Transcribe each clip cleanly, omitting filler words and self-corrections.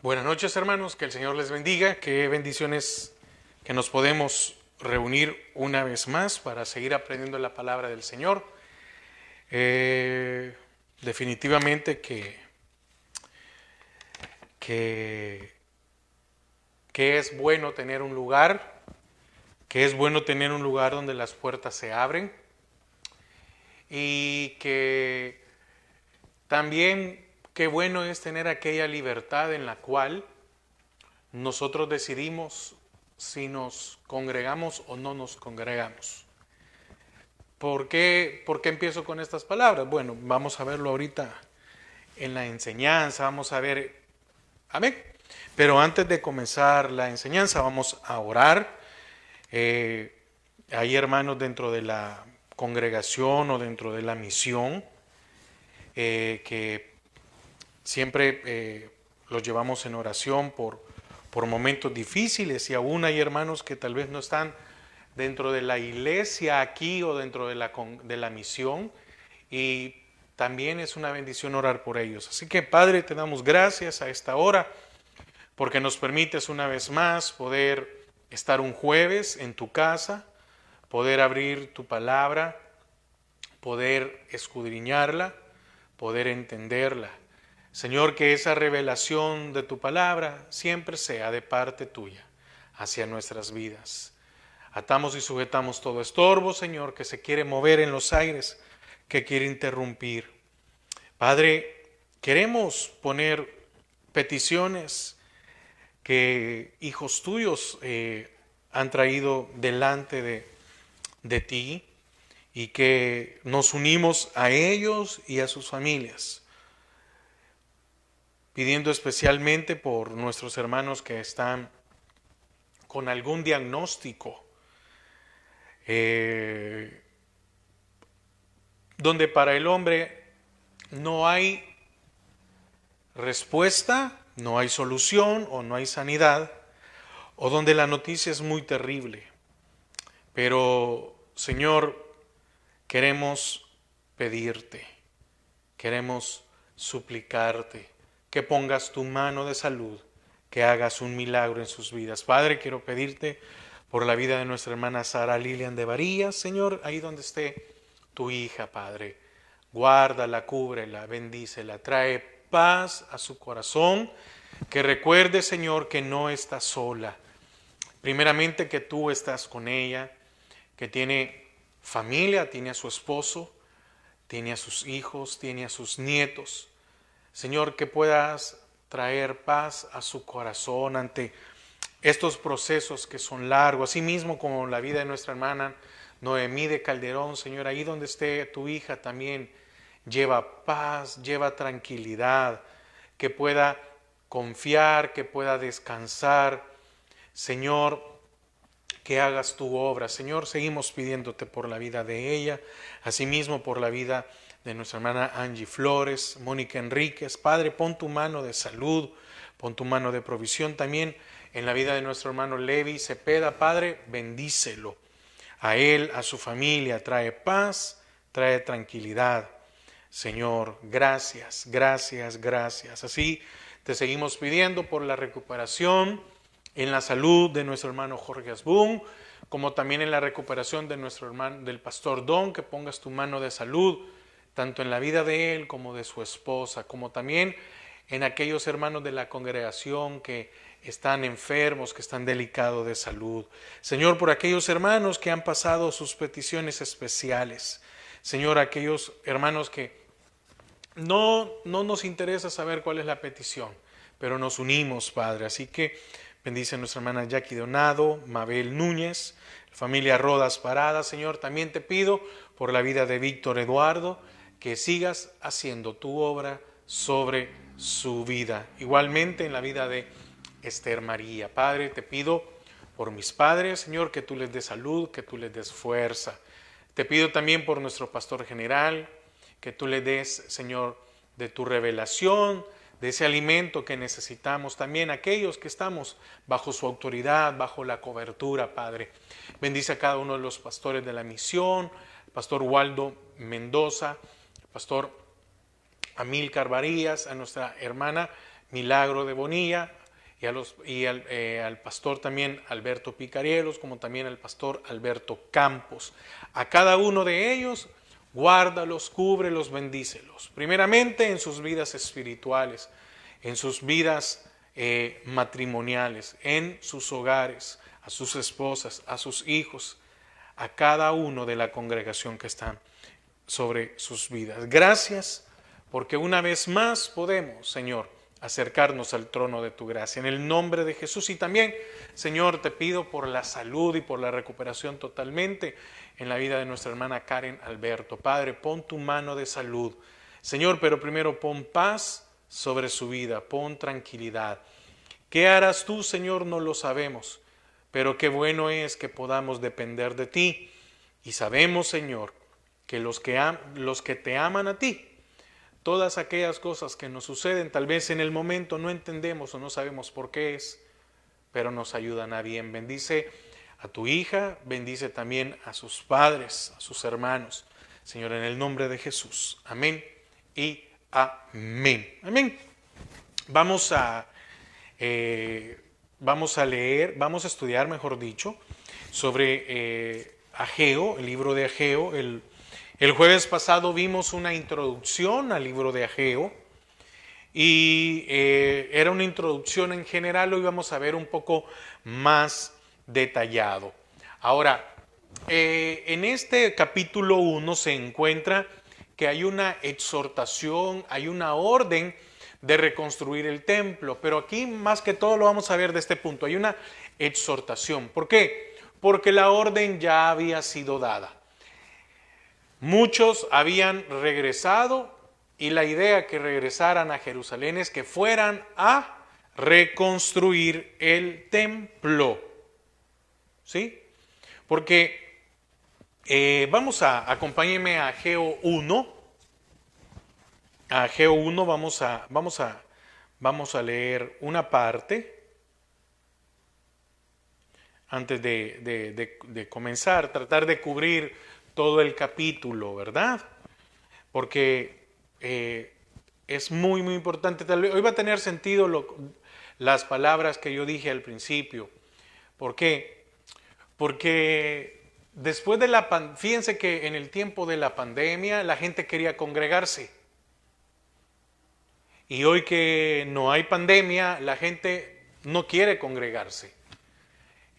Buenas noches, hermanos, que el Señor les bendiga, qué bendiciones que nos podemos reunir una vez más para seguir aprendiendo la palabra del Señor. Definitivamente que, que es bueno tener un lugar, que es bueno tener un lugar donde las puertas se abren y que también qué bueno es tener aquella libertad en la cual nosotros decidimos si nos congregamos o no nos congregamos. ¿Por qué empiezo con estas palabras? Bueno, vamos a verlo ahorita en la enseñanza, vamos a ver, amén. Pero antes de comenzar la enseñanza vamos a orar. Hay hermanos dentro de la congregación o dentro de la misión que siempre los llevamos en oración por momentos difíciles, y aún hay hermanos que tal vez no están dentro de la iglesia aquí o dentro de la misión, y también es una bendición orar por ellos. Así que, Padre, te damos gracias a esta hora porque nos permites una vez más poder estar un jueves en tu casa, poder abrir tu palabra, poder escudriñarla, poder entenderla. Señor, que esa revelación de tu palabra siempre sea de parte tuya hacia nuestras vidas. Atamos y sujetamos todo estorbo, Señor, que se quiere mover en los aires, que quiere interrumpir. Padre, queremos poner peticiones que hijos tuyos han traído delante de ti, y que nos unimos a ellos y a sus familias, pidiendo especialmente por nuestros hermanos que están con algún diagnóstico, donde para el hombre no hay respuesta, no hay solución o no hay sanidad, o donde la noticia es muy terrible. Pero, Señor, queremos pedirte, queremos suplicarte que pongas tu mano de salud, que hagas un milagro en sus vidas. Padre, quiero pedirte por la vida de nuestra hermana Sara Lilian de Varillas, Señor, ahí donde esté tu hija, Padre. Guárdala, cúbrela, bendícela, trae paz a su corazón, que recuerde, Señor, que no está sola. Primeramente, que tú estás con ella, que tiene familia, tiene a su esposo, tiene a sus hijos, tiene a sus nietos. Señor, que puedas traer paz a su corazón ante estos procesos que son largos, así mismo como la vida de nuestra hermana Noemí de Calderón. Señor, ahí donde esté tu hija también, lleva paz, lleva tranquilidad, que pueda confiar, que pueda descansar. Señor, que hagas tu obra. Señor, seguimos pidiéndote por la vida de ella, asimismo por la vida de nuestra hermana Angie Flores, Mónica Enríquez. Padre, pon tu mano de salud, pon tu mano de provisión también en la vida de nuestro hermano Levi Cepeda. Padre, bendícelo. A él, a su familia, trae paz, trae tranquilidad. Señor, gracias, gracias, gracias. Así te seguimos pidiendo por la recuperación en la salud de nuestro hermano Jorge Asbun, como también en la recuperación de nuestro hermano, del pastor Don, que pongas tu mano de salud, tanto en la vida de él como de su esposa, como también en aquellos hermanos de la congregación que están enfermos, que están delicados de salud. Señor, por aquellos hermanos que han pasado sus peticiones especiales. Señor, aquellos hermanos que no nos interesa saber cuál es la petición, pero nos unimos, Padre. Así que bendice a nuestra hermana Jackie Donado, Mabel Núñez, familia Rodas Parada. Señor, también te pido por la vida de Víctor Eduardo, que sigas haciendo tu obra sobre su vida. Igualmente en la vida de Esther María. Padre, te pido por mis padres, Señor, que tú les des salud, que tú les des fuerza. Te pido también por nuestro pastor general, que tú le des, Señor, de tu revelación, de ese alimento que necesitamos. También aquellos que estamos bajo su autoridad, bajo la cobertura, Padre. Bendice a cada uno de los pastores de la misión, pastor Waldo Mendoza, pastor Amílcar Varillas, a nuestra hermana Milagro de Bonilla al pastor también Alberto Picarielos, como también al pastor Alberto Campos. A cada uno de ellos, guárdalos, cúbrelos, bendícelos. Primeramente en sus vidas espirituales, en sus vidas matrimoniales, en sus hogares, a sus esposas, a sus hijos, a cada uno de la congregación que están sobre sus vidas. Gracias, porque una vez más podemos, Señor, acercarnos al trono de tu gracia. En el nombre de Jesús. Y también, Señor, te pido por la salud y por la recuperación totalmente en la vida de nuestra hermana Karen Alberto. Padre, pon tu mano de salud. Señor, pero primero pon paz sobre su vida, pon tranquilidad. ¿Qué harás tú, Señor? No lo sabemos, pero qué bueno es que podamos depender de ti. Y sabemos, Señor, que los que te aman a ti, todas aquellas cosas que nos suceden, tal vez en el momento no entendemos o no sabemos por qué es, pero nos ayudan a bien. Bendice a tu hija, bendice también a sus padres, a sus hermanos. Señor, en el nombre de Jesús. Amén y amén. Amén. Vamos a leer, vamos a estudiar, mejor dicho, sobre Ageo, el libro de Ageo. El jueves pasado vimos una introducción al libro de Ageo y era una introducción en general, lo íbamos a ver un poco más detallado. Ahora, en este capítulo 1 se encuentra que hay una exhortación, hay una orden de reconstruir el templo, pero aquí más que todo lo vamos a ver de este punto, hay una exhortación. ¿Por qué? Porque la orden ya había sido dada. Muchos habían regresado y la idea que regresaran a Jerusalén es que fueran a reconstruir el templo. ¿Sí? Porque acompáñenme a Ageo 1. A Ageo 1 vamos a leer una parte antes de comenzar, tratar de cubrir todo el capítulo, ¿verdad? Porque es muy, muy importante. Hoy va a tener sentido las palabras que yo dije al principio. ¿Por qué? Porque después de fíjense que en el tiempo de la pandemia la gente quería congregarse. Y hoy que no hay pandemia, la gente no quiere congregarse.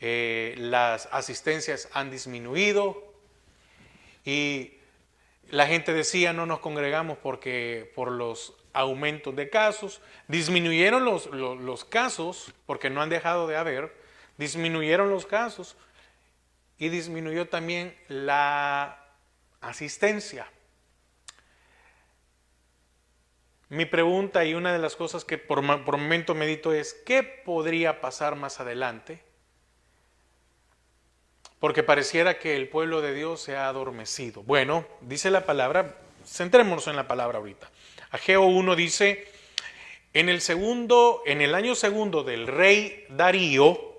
Las asistencias han disminuido. Y la gente decía, no nos congregamos porque por los aumentos de casos, disminuyeron los casos, porque no han dejado de haber, disminuyeron los casos y disminuyó también la asistencia. Mi pregunta y una de las cosas que por momento medito es, ¿qué podría pasar más adelante? Porque pareciera que el pueblo de Dios se ha adormecido. Bueno, dice la palabra, centrémonos en la palabra ahorita. Ageo 1 dice, en el año segundo del rey Darío,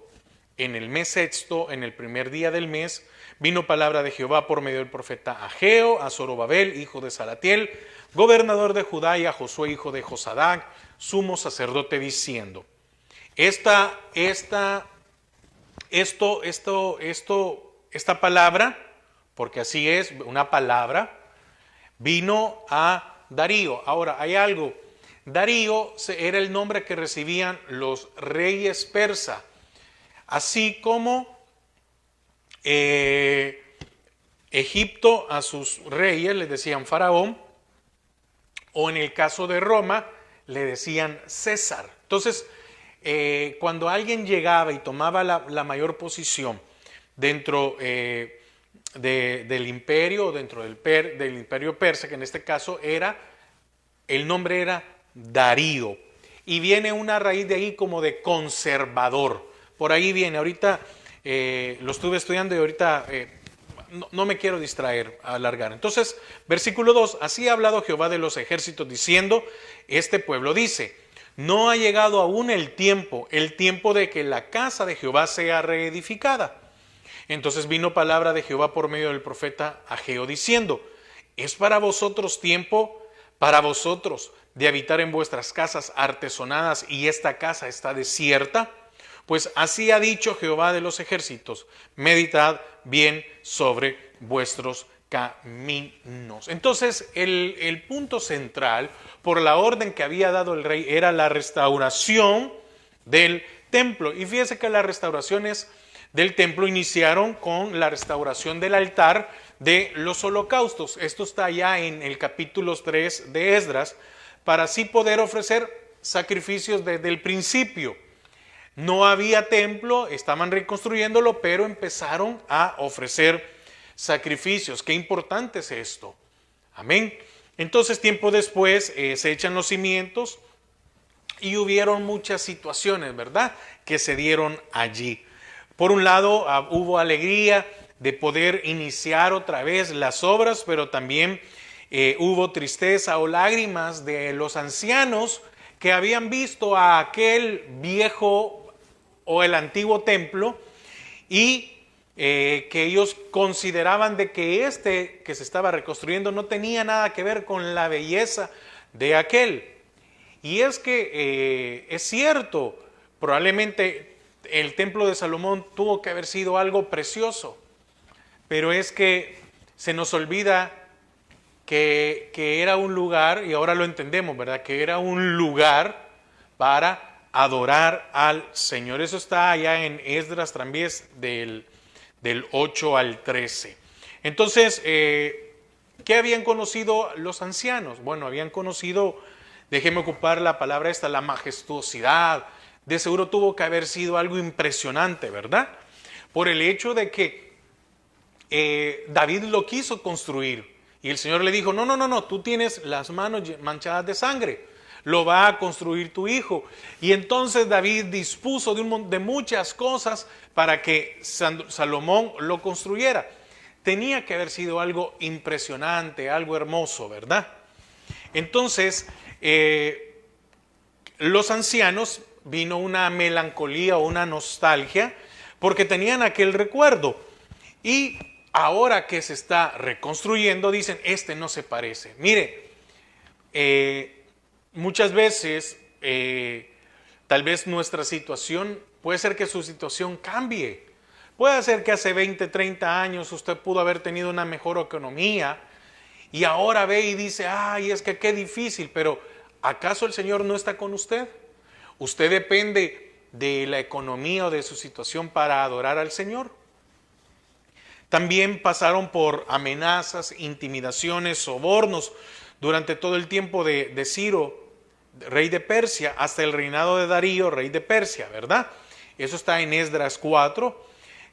en el mes sexto, en el primer día del mes, vino palabra de Jehová por medio del profeta Ageo a Zorobabel, hijo de Salatiel, gobernador de Judá, y a Josué, hijo de Josadac, sumo sacerdote, diciendo, esta palabra, porque así es, una palabra, vino a Darío. Ahora, hay algo. Darío era el nombre que recibían los reyes persas, así como Egipto a sus reyes les decían faraón, o en el caso de Roma le decían César. Entonces, cuando alguien llegaba y tomaba la mayor posición dentro del imperio, dentro del imperio persa, que en este caso el nombre era Darío, y viene una raíz de ahí como de conservador, por ahí viene, ahorita lo estuve estudiando y ahorita no me quiero distraer, alargar. Entonces, versículo 2, así ha hablado Jehová de los ejércitos diciendo, este pueblo dice, no ha llegado aún el tiempo de que la casa de Jehová sea reedificada. Entonces vino palabra de Jehová por medio del profeta Ageo diciendo, es para vosotros tiempo, para vosotros, de habitar en vuestras casas artesonadas y esta casa está desierta? Pues así ha dicho Jehová de los ejércitos, meditad bien sobre vuestros caminos. Entonces, el punto central, por la orden que había dado el rey, era la restauración del templo. Y fíjese que las restauraciones del templo iniciaron con la restauración del altar de los holocaustos. Esto está ya en el capítulo 3 de Esdras, para así poder ofrecer sacrificios desde el principio. No había templo, estaban reconstruyéndolo, pero empezaron a ofrecer sacrificios. Qué importante es esto. Amén. Entonces, tiempo después se echan los cimientos y hubieron muchas situaciones, ¿verdad?, que se dieron allí. Por un lado, hubo alegría de poder iniciar otra vez las obras, pero también hubo tristeza o lágrimas de los ancianos que habían visto a aquel viejo o el antiguo templo y que ellos consideraban de que este que se estaba reconstruyendo no tenía nada que ver con la belleza de aquel. Y es que es cierto, probablemente el templo de Salomón tuvo que haber sido algo precioso, pero es que se nos olvida que era un lugar, y ahora lo entendemos, ¿verdad?, que era un lugar para adorar al Señor. Eso está allá en Esdras también del 8 al 13. Entonces, ¿qué habían conocido los ancianos? Bueno, habían conocido, déjeme ocupar la palabra esta, la majestuosidad. De seguro tuvo que haber sido algo impresionante, ¿verdad? Por el hecho de que David lo quiso construir y el Señor le dijo, no, tú tienes las manos manchadas de sangre, lo va a construir tu hijo. Y entonces David dispuso de muchas cosas para que Salomón lo construyera. Tenía que haber sido algo impresionante, algo hermoso, ¿verdad? Entonces, los ancianos, vino una melancolía o una nostalgia, porque tenían aquel recuerdo. Y ahora que se está reconstruyendo, dicen, este no se parece. Mire, muchas veces, tal vez nuestra situación, puede ser que su situación cambie. Puede ser que hace 20, 30 años usted pudo haber tenido una mejor economía y ahora ve y dice, ay, es que qué difícil, pero ¿acaso el Señor no está con usted? ¿Usted depende de la economía o de su situación para adorar al Señor? También pasaron por amenazas, intimidaciones, sobornos durante todo el tiempo de Ciro, rey de Persia, hasta el reinado de Darío, rey de Persia, ¿verdad? Eso está en Esdras 4.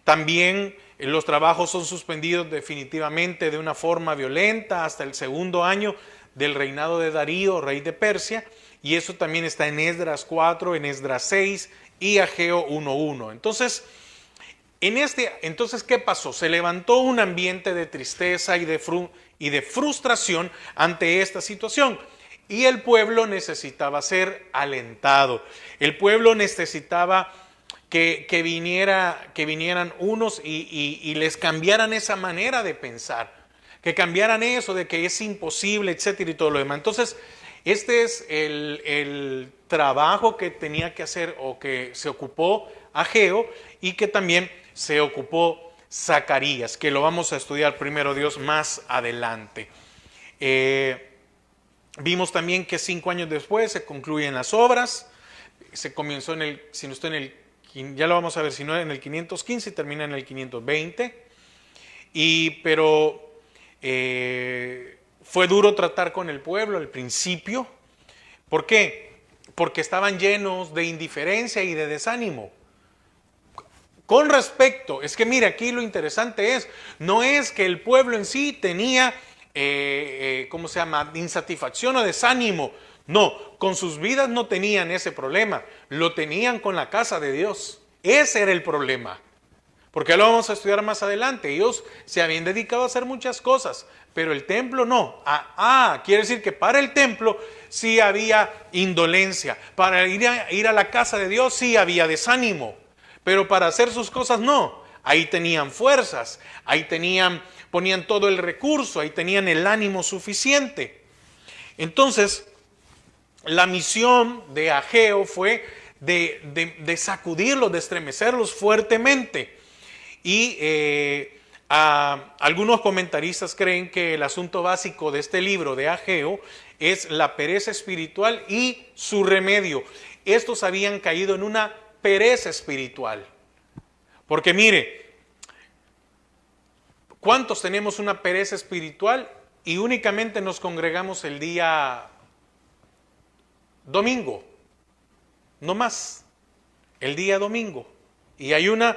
También los trabajos son suspendidos definitivamente de una forma violenta hasta el segundo año del reinado de Darío, rey de Persia, y eso también está en Esdras 4, en Esdras 6 y Ageo 1:1. Entonces, ¿qué pasó? Se levantó un ambiente de tristeza y de frustración ante esta situación. Y el pueblo necesitaba ser alentado. El pueblo necesitaba que vinieran unos y les cambiaran esa manera de pensar. Que cambiaran eso de que es imposible, etcétera, y todo lo demás. Entonces, este es el trabajo que tenía que hacer o que se ocupó Ageo y que también se ocupó Zacarías, que lo vamos a estudiar primero Dios más adelante. Vimos también que 5 años después se concluyen las obras. Se comenzó ya lo vamos a ver, si no en el 515 y termina en el 520. Pero fue duro tratar con el pueblo al principio. ¿Por qué? Porque estaban llenos de indiferencia y de desánimo. Con respecto, es que mira, aquí lo interesante no es que el pueblo en sí tenía, insatisfacción o desánimo. No, con sus vidas no tenían ese problema, lo tenían con la casa de Dios. Ese era el problema. Porque lo vamos a estudiar más adelante. Ellos se habían dedicado a hacer muchas cosas, pero el templo no. Quiere decir que para el templo sí había indolencia. Para ir a la casa de Dios sí había desánimo. Pero para hacer sus cosas no. Ahí tenían fuerzas, ponían todo el recurso, ahí tenían el ánimo suficiente. Entonces, la misión de Ageo fue de sacudirlos, de estremecerlos fuertemente. Y algunos comentaristas creen que el asunto básico de este libro de Ageo es la pereza espiritual y su remedio. Estos habían caído en una pereza espiritual. Porque mire, ¿cuántos tenemos una pereza espiritual y únicamente nos congregamos el día domingo? No más, el día domingo. Y hay una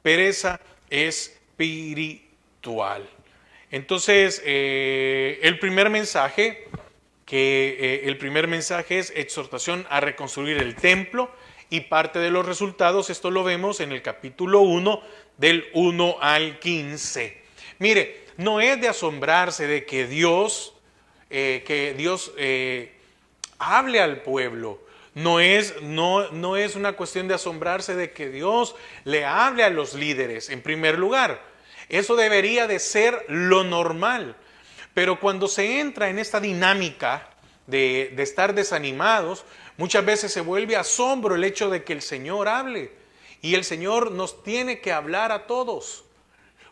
pereza espiritual. Entonces, el primer mensaje es exhortación a reconstruir el templo, y parte de los resultados, esto lo vemos en el capítulo 1, del 1 al 15. Mire, no es de asombrarse de que Dios hable al pueblo. No es una cuestión de asombrarse de que Dios le hable a los líderes, en primer lugar. Eso debería de ser lo normal. Pero cuando se entra en esta dinámica de estar desanimados, muchas veces se vuelve asombro el hecho de que el Señor hable. Y el Señor nos tiene que hablar a todos.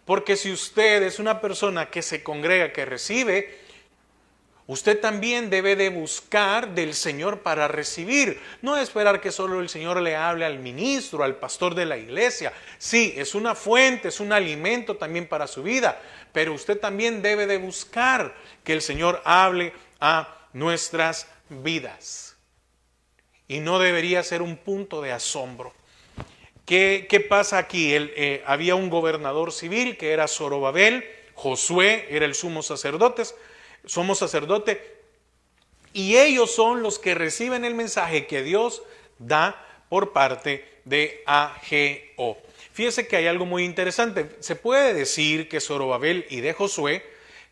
Porque si usted es una persona que se congrega, que recibe, usted también debe de buscar del Señor para recibir. No esperar que solo el Señor le hable al ministro, al pastor de la iglesia. Sí, es una fuente, es un alimento también para su vida. Pero usted también debe de buscar que el Señor hable a nuestras vidas. Y no debería ser un punto de asombro. ¿Qué pasa aquí? Había un gobernador civil que era Zorobabel. Josué era el sumo sacerdote, y ellos son los que reciben el mensaje que Dios da por parte de Ageo. Fíjese que hay algo muy interesante. Se puede decir que Zorobabel y de Josué,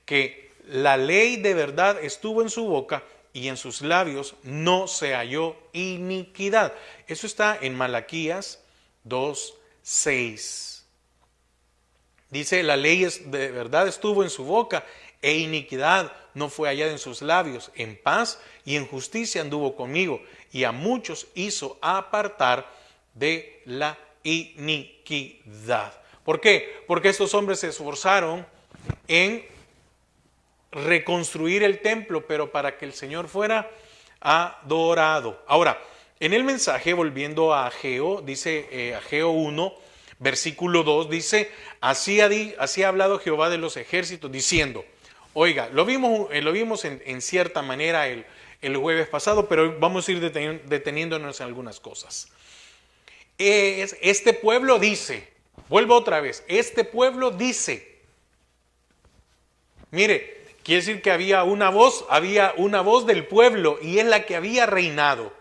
que la ley de verdad estuvo en su boca y en sus labios no se halló iniquidad. Eso está en Malaquías 2:6. Dice, la ley de verdad estuvo en su boca e iniquidad no fue hallada en sus labios. En paz y en justicia anduvo conmigo, y a muchos hizo apartar de la iniquidad. ¿Por qué? Porque estos hombres se esforzaron en reconstruir el templo, pero para que el Señor fuera adorado. Ahora, en el mensaje, volviendo a Ageo, dice Ageo 1, versículo 2, dice, así ha hablado Jehová de los ejércitos, diciendo, oiga, lo vimos en cierta manera el jueves pasado, pero vamos a ir deteniéndonos en algunas cosas. Este pueblo dice, vuelvo otra vez, este pueblo dice, mire, quiere decir que había una voz del pueblo, y es la que había reinado.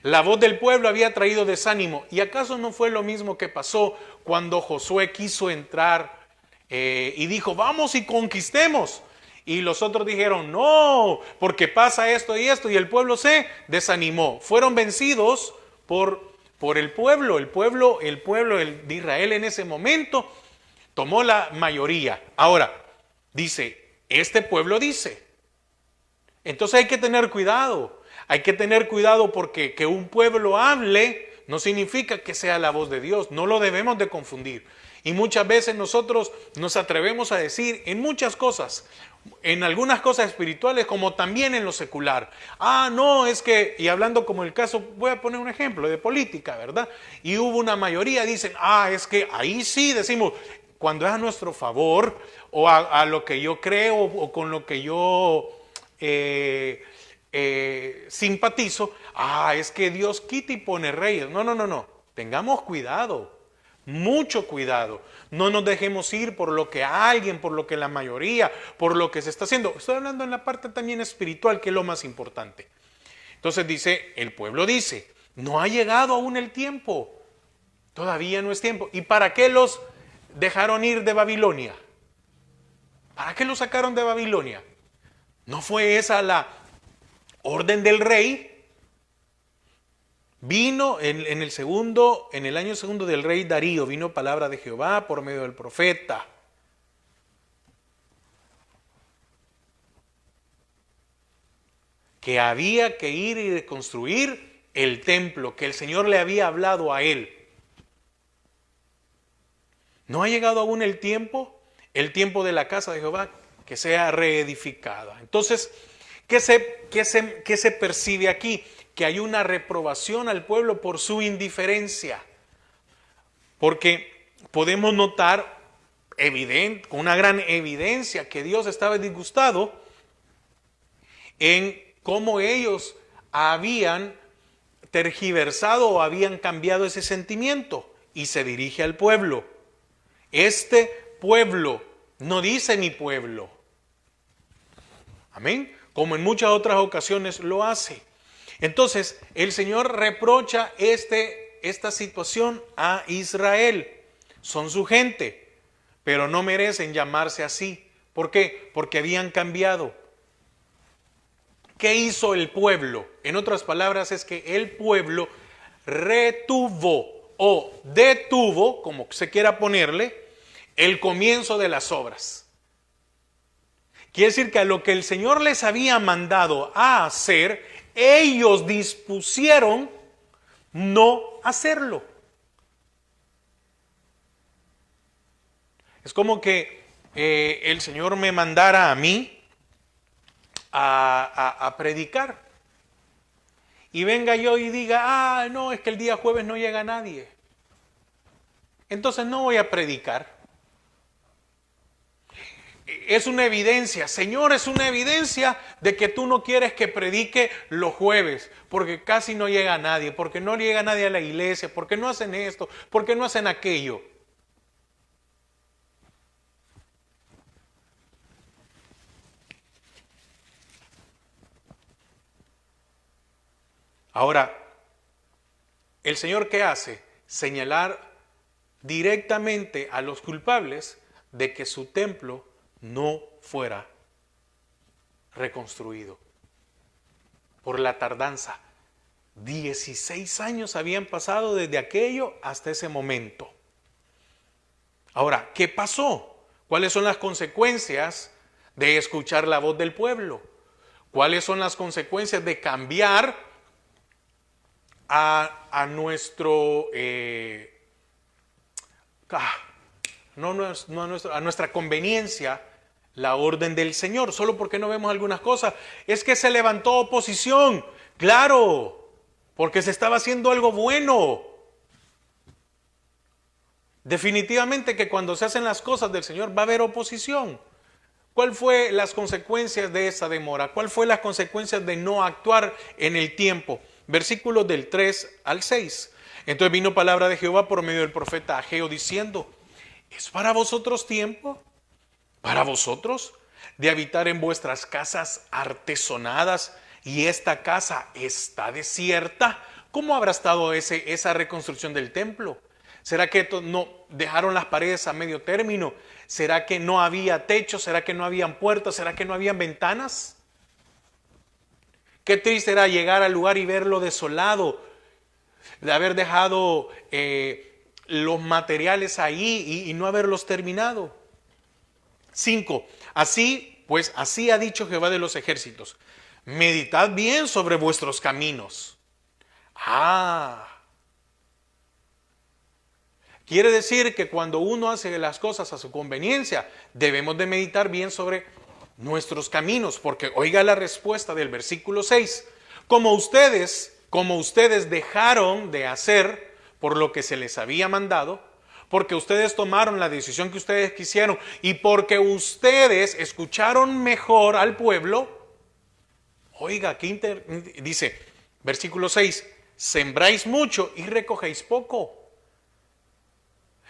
La voz del pueblo había traído desánimo. ¿Y acaso no fue lo mismo que pasó cuando Josué quiso entrar y dijo, vamos y conquistemos? Y los otros dijeron, no, porque pasa esto y esto, y el pueblo se desanimó. Fueron vencidos por el pueblo. El pueblo de Israel en ese momento tomó la mayoría. Ahora, dice, este pueblo dice. Entonces hay que tener cuidado. Hay que tener cuidado, porque que un pueblo hable no significa que sea la voz de Dios. No lo debemos de confundir. Y muchas veces nosotros nos atrevemos a decir en muchas cosas, en algunas cosas espirituales como también en lo secular. No, es que, y hablando como el caso, voy a poner un ejemplo de política, ¿verdad? Y hubo una mayoría, dicen, es que ahí sí decimos, cuando es a nuestro favor, o a lo que yo creo, o con lo que yo simpatizo, es que Dios quita y pone reyes. No, tengamos cuidado, mucho cuidado. No nos dejemos ir por lo que alguien, por lo que la mayoría, por lo que se está haciendo. Estoy hablando en la parte también espiritual, que es lo más importante. Entonces dice, el pueblo dice, no ha llegado aún el tiempo, todavía no es tiempo. ¿Y para qué los dejaron ir de Babilonia? ¿Para qué los sacaron de Babilonia? ¿No fue esa la orden del rey? Vino en el año segundo del rey Darío, vino palabra de Jehová por medio del profeta. que había que ir y reconstruir el templo, que el Señor le había hablado a él. ¿No ha llegado aún el tiempo de la casa de Jehová, que sea reedificada? Entonces, ¿qué se percibe aquí? Que hay una reprobación al pueblo por su indiferencia. Porque podemos notar con una gran evidencia que Dios estaba disgustado en cómo ellos habían tergiversado o habían cambiado ese sentimiento, y se dirige al pueblo. Este pueblo no dice mi pueblo. Amén. Como en muchas otras ocasiones lo hace. Entonces, el Señor reprocha esta situación a Israel. Son su gente, pero no merecen llamarse así. ¿Por qué? Porque habían cambiado. ¿Qué hizo el pueblo? En otras palabras, es que el pueblo retuvo o detuvo, como se quiera ponerle, el comienzo de las obras. Quiere decir que a lo que el Señor les había mandado a hacer, ellos dispusieron no hacerlo. Es como que el Señor me mandara a mí a predicar. Y venga yo y diga, no, es que el día jueves no llega nadie. Entonces no voy a predicar. Es una evidencia, Señor, es una evidencia de que tú no quieres que predique los jueves, porque casi no llega nadie, porque no llega nadie a la iglesia, porque no hacen esto, porque no hacen aquello. Ahora, ¿el Señor qué hace? Señalar directamente a los culpables de que su templo no fuera reconstruido por la tardanza. 16 años habían pasado desde aquello hasta ese momento. Ahora, ¿qué pasó? ¿Cuáles son las consecuencias de escuchar la voz del pueblo? ¿Cuáles son las consecuencias de cambiar a nuestra conveniencia la orden del Señor? Solo porque no vemos algunas cosas. Es que se levantó oposición. Claro, porque se estaba haciendo algo bueno. Definitivamente que cuando se hacen las cosas del Señor va a haber oposición. ¿Cuál fue las consecuencias de esa demora? ¿Cuál fue las consecuencias de no actuar en el tiempo? Versículos del 3 al 6. Entonces vino palabra de Jehová por medio del profeta Ageo diciendo: ¿es para vosotros tiempo? ¿Para vosotros? De habitar en vuestras casas artesonadas, y esta casa está desierta. ¿Cómo habrá estado esa reconstrucción del templo? ¿Será que no dejaron las paredes a medio término? ¿Será que no había techo? ¿Será que no habían puertas? ¿Será que no habían ventanas? Qué triste era llegar al lugar y verlo desolado, de haber dejado los materiales ahí y no haberlos terminado. 5. Así, pues así ha dicho Jehová de los ejércitos: meditad bien sobre vuestros caminos. Quiere decir que cuando uno hace las cosas a su conveniencia, debemos de meditar bien sobre nuestros caminos, porque oiga la respuesta del versículo 6. Como ustedes dejaron de hacer por lo que se les había mandado, porque ustedes tomaron la decisión que ustedes quisieron y porque ustedes escucharon mejor al pueblo, oiga, dice, versículo 6, sembráis mucho y recogéis poco.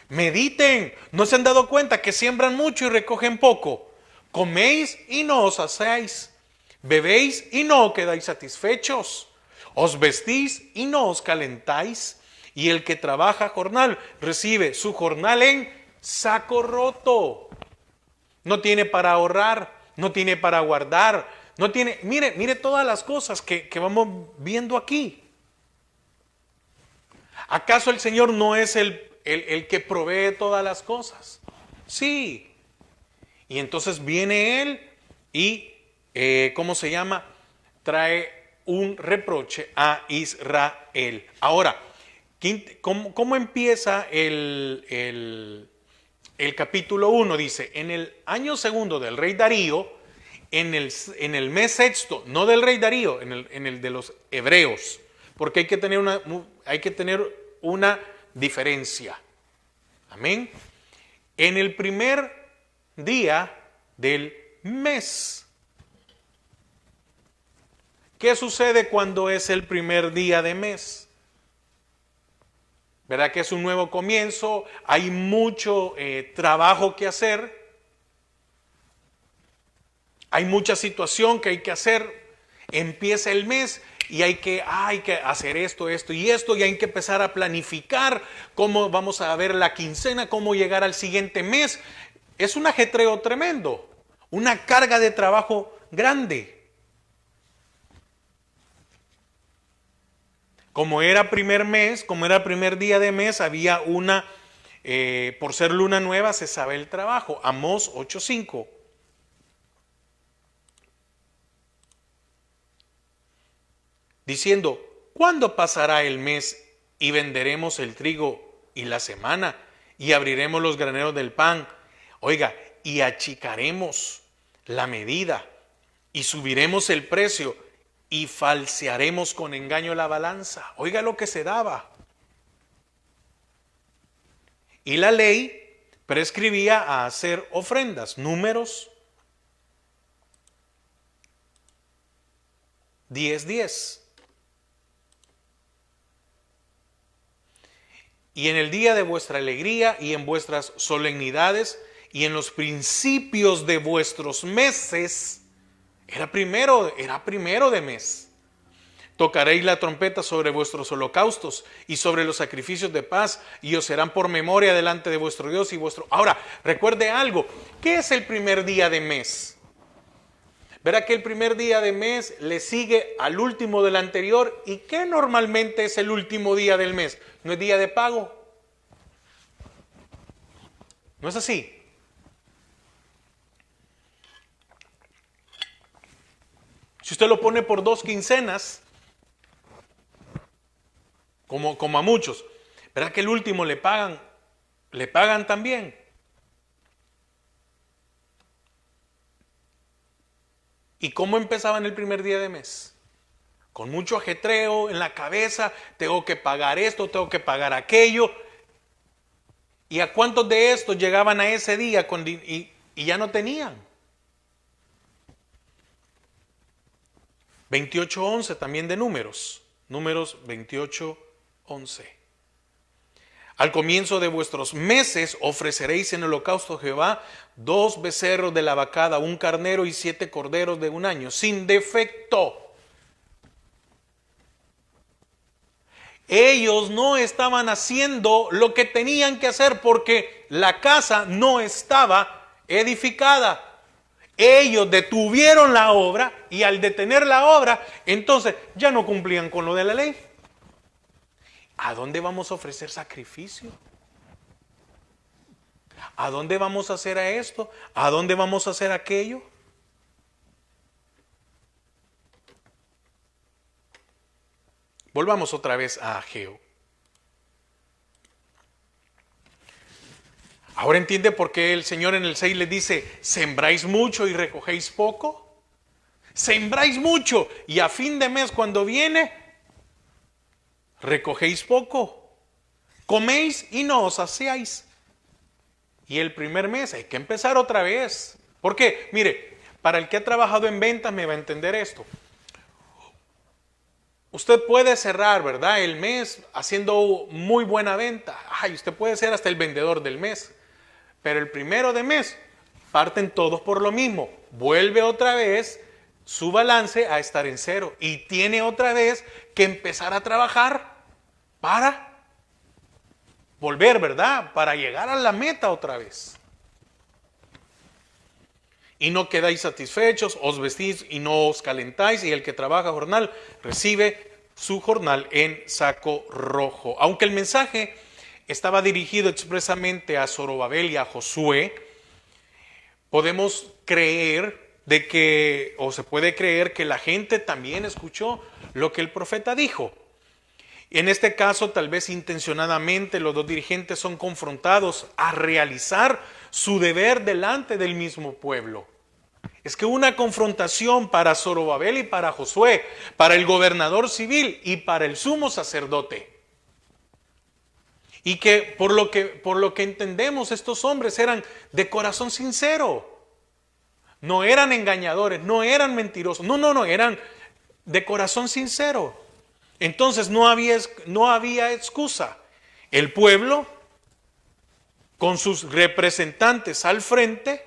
Mediten, ¿no se han dado cuenta que siembran mucho y recogen poco? Coméis y no os saciáis, bebéis y no quedáis satisfechos, os vestís y no os calentáis, y el que trabaja jornal recibe su jornal en saco roto. No tiene para ahorrar, no tiene para guardar, no tiene, mire todas las cosas que vamos viendo aquí. ¿Acaso el Señor no es el que provee todas las cosas? Sí. Y entonces viene Él y, trae un reproche a Israel. Ahora, ¿cómo empieza el capítulo 1? Dice, en el año segundo del rey Darío, en el mes sexto, no del rey Darío, en el de los hebreos, porque hay que tener una diferencia. Amén. En el primer día del mes. ¿Qué sucede cuando es el primer día de mes? ¿Verdad que es un nuevo comienzo? Hay mucho trabajo que hacer. Hay mucha situación que hay que hacer. Empieza el mes y hay que hacer esto y esto, y hay que empezar a planificar cómo vamos a ver la quincena, cómo llegar al siguiente mes. Es un ajetreo tremendo, una carga de trabajo grande. Como era primer mes, como era primer día de mes, había por ser luna nueva, se sabe el trabajo. Amós 8:5. Diciendo, ¿cuándo pasará el mes y venderemos el trigo y la semana y abriremos los graneros del pan? Oiga, y achicaremos la medida y subiremos el precio y falsearemos con engaño la balanza. Oiga lo que se daba. Y la ley prescribía a hacer ofrendas. Números 10:10. Y en el día de vuestra alegría y en vuestras solemnidades y en los principios de vuestros meses, era primero de mes, tocaréis la trompeta sobre vuestros holocaustos y sobre los sacrificios de paz, y os serán por memoria delante de vuestro Dios y vuestro... Ahora, recuerde algo, ¿qué es el primer día de mes? Verá que el primer día de mes le sigue al último del anterior. ¿Y qué normalmente es el último día del mes? ¿No es día de pago? ¿No es así? Si usted lo pone por 2 quincenas, como a muchos, ¿verdad que el último le pagan también? ¿Y cómo empezaban el primer día de mes? Con mucho ajetreo en la cabeza, tengo que pagar esto, tengo que pagar aquello. ¿Y a cuántos de estos llegaban a ese día y ya no tenían? 28:11 también de Números 28:11. Al comienzo de vuestros meses ofreceréis en holocausto a Jehová 2 becerros de la vacada, 1 carnero y 7 corderos de 1 año, sin defecto. Ellos no estaban haciendo lo que tenían que hacer porque la casa no estaba edificada. Ellos detuvieron la obra y al detener la obra, entonces ya no cumplían con lo de la ley. ¿A dónde vamos a ofrecer sacrificio? ¿A dónde vamos a hacer esto? ¿A dónde vamos a hacer aquello? Volvamos otra vez a Ageo. Ahora entiende por qué el Señor en el 6 les dice, ¿sembráis mucho y recogéis poco? Sembráis mucho y a fin de mes cuando viene, recogéis poco. Coméis y no os saciáis. Y el primer mes hay que empezar otra vez. ¿Por qué? Mire, para el que ha trabajado en ventas me va a entender esto. Usted puede cerrar, ¿verdad?, el mes haciendo muy buena venta. Usted puede ser hasta el vendedor del mes. Pero el primero de mes parten todos por lo mismo. Vuelve otra vez su balance a estar en cero. Y tiene otra vez que empezar a trabajar para volver, ¿verdad?, para llegar a la meta otra vez. Y no quedáis satisfechos, os vestís y no os calentáis, y el que trabaja jornal recibe su jornal en saco rojo. Aunque el mensaje estaba dirigido expresamente a Zorobabel y a Josué, podemos creer de que, o se puede creer que la gente también escuchó lo que el profeta dijo. En este caso, tal vez intencionadamente, los dos dirigentes son confrontados a realizar su deber delante del mismo pueblo. Es que una confrontación para Zorobabel y para Josué, para el gobernador civil y para el sumo sacerdote. Y que por lo que entendemos, estos hombres eran de corazón sincero. No eran engañadores, no eran mentirosos, no, eran de corazón sincero. Entonces no había excusa. El pueblo, con sus representantes al frente,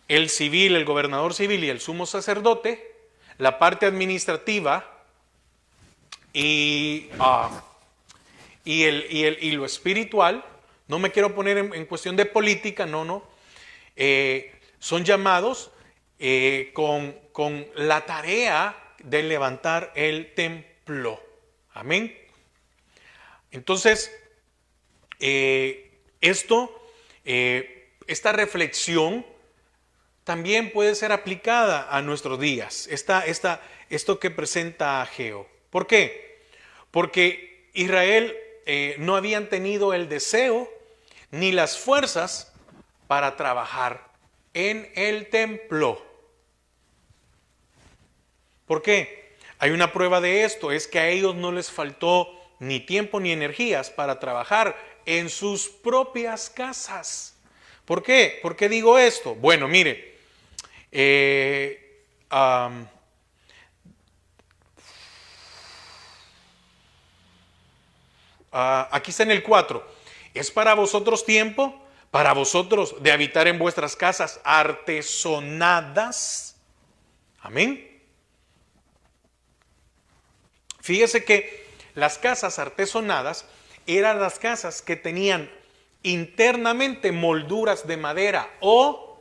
el civil, el gobernador civil y el sumo sacerdote, la parte administrativa y lo espiritual, no me quiero poner en cuestión de política, son llamados con la tarea de levantar el templo. Amén. Entonces, esta reflexión también puede ser aplicada a nuestros días. Esto que presenta Ageo. ¿Por qué? Porque Israel no habían tenido el deseo ni las fuerzas para trabajar en el templo. ¿Por qué? Hay una prueba de esto, es que a ellos no les faltó ni tiempo ni energías para trabajar en sus propias casas. ¿Por qué? ¿Por qué digo esto? Bueno, mire, aquí está en el 4. ¿Es para vosotros tiempo? Para vosotros de habitar en vuestras casas artesonadas. Amén. Fíjese que las casas artesonadas eran las casas que tenían internamente molduras de madera, o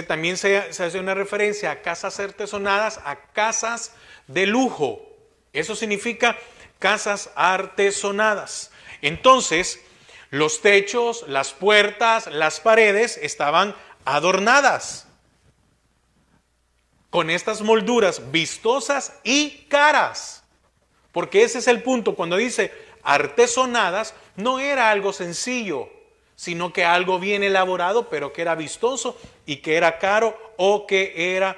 también se hace una referencia a casas artesonadas, a casas de lujo. Eso significa casas artesonadas. Entonces, los techos, las puertas, las paredes estaban adornadas con estas molduras vistosas y caras. Porque ese es el punto. Cuando dice artesonadas, no era algo sencillo, sino que algo bien elaborado, pero que era vistoso y que era caro o que era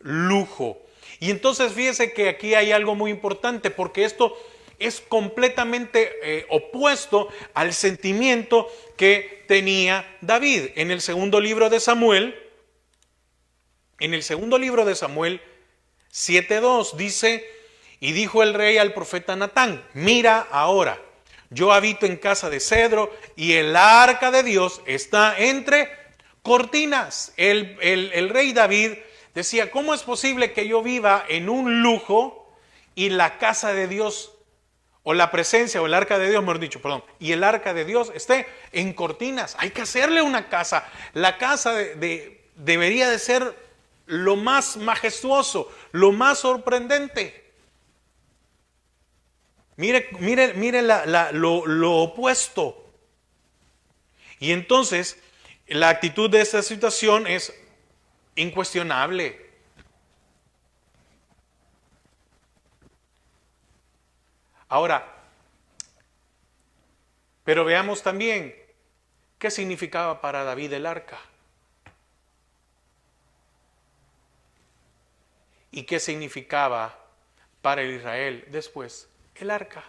lujo. Y entonces fíjese que aquí hay algo muy importante, porque esto es completamente opuesto al sentimiento que tenía David. En el segundo libro de Samuel 7:2 dice: y dijo el rey al profeta Natán: mira ahora, yo habito en casa de cedro y el arca de Dios está entre cortinas. El rey David decía: ¿cómo es posible que yo viva en un lujo y la casa de Dios, o la presencia, o el arca de Dios, mejor dicho, y el arca de Dios esté en cortinas? Hay que hacerle una casa. La casa debería de ser lo más majestuoso, lo más sorprendente. Mire lo opuesto. Y entonces, la actitud de esta situación es incuestionable. Ahora, pero veamos también qué significaba para David el arca. ¿Y qué significaba para el Israel después el arca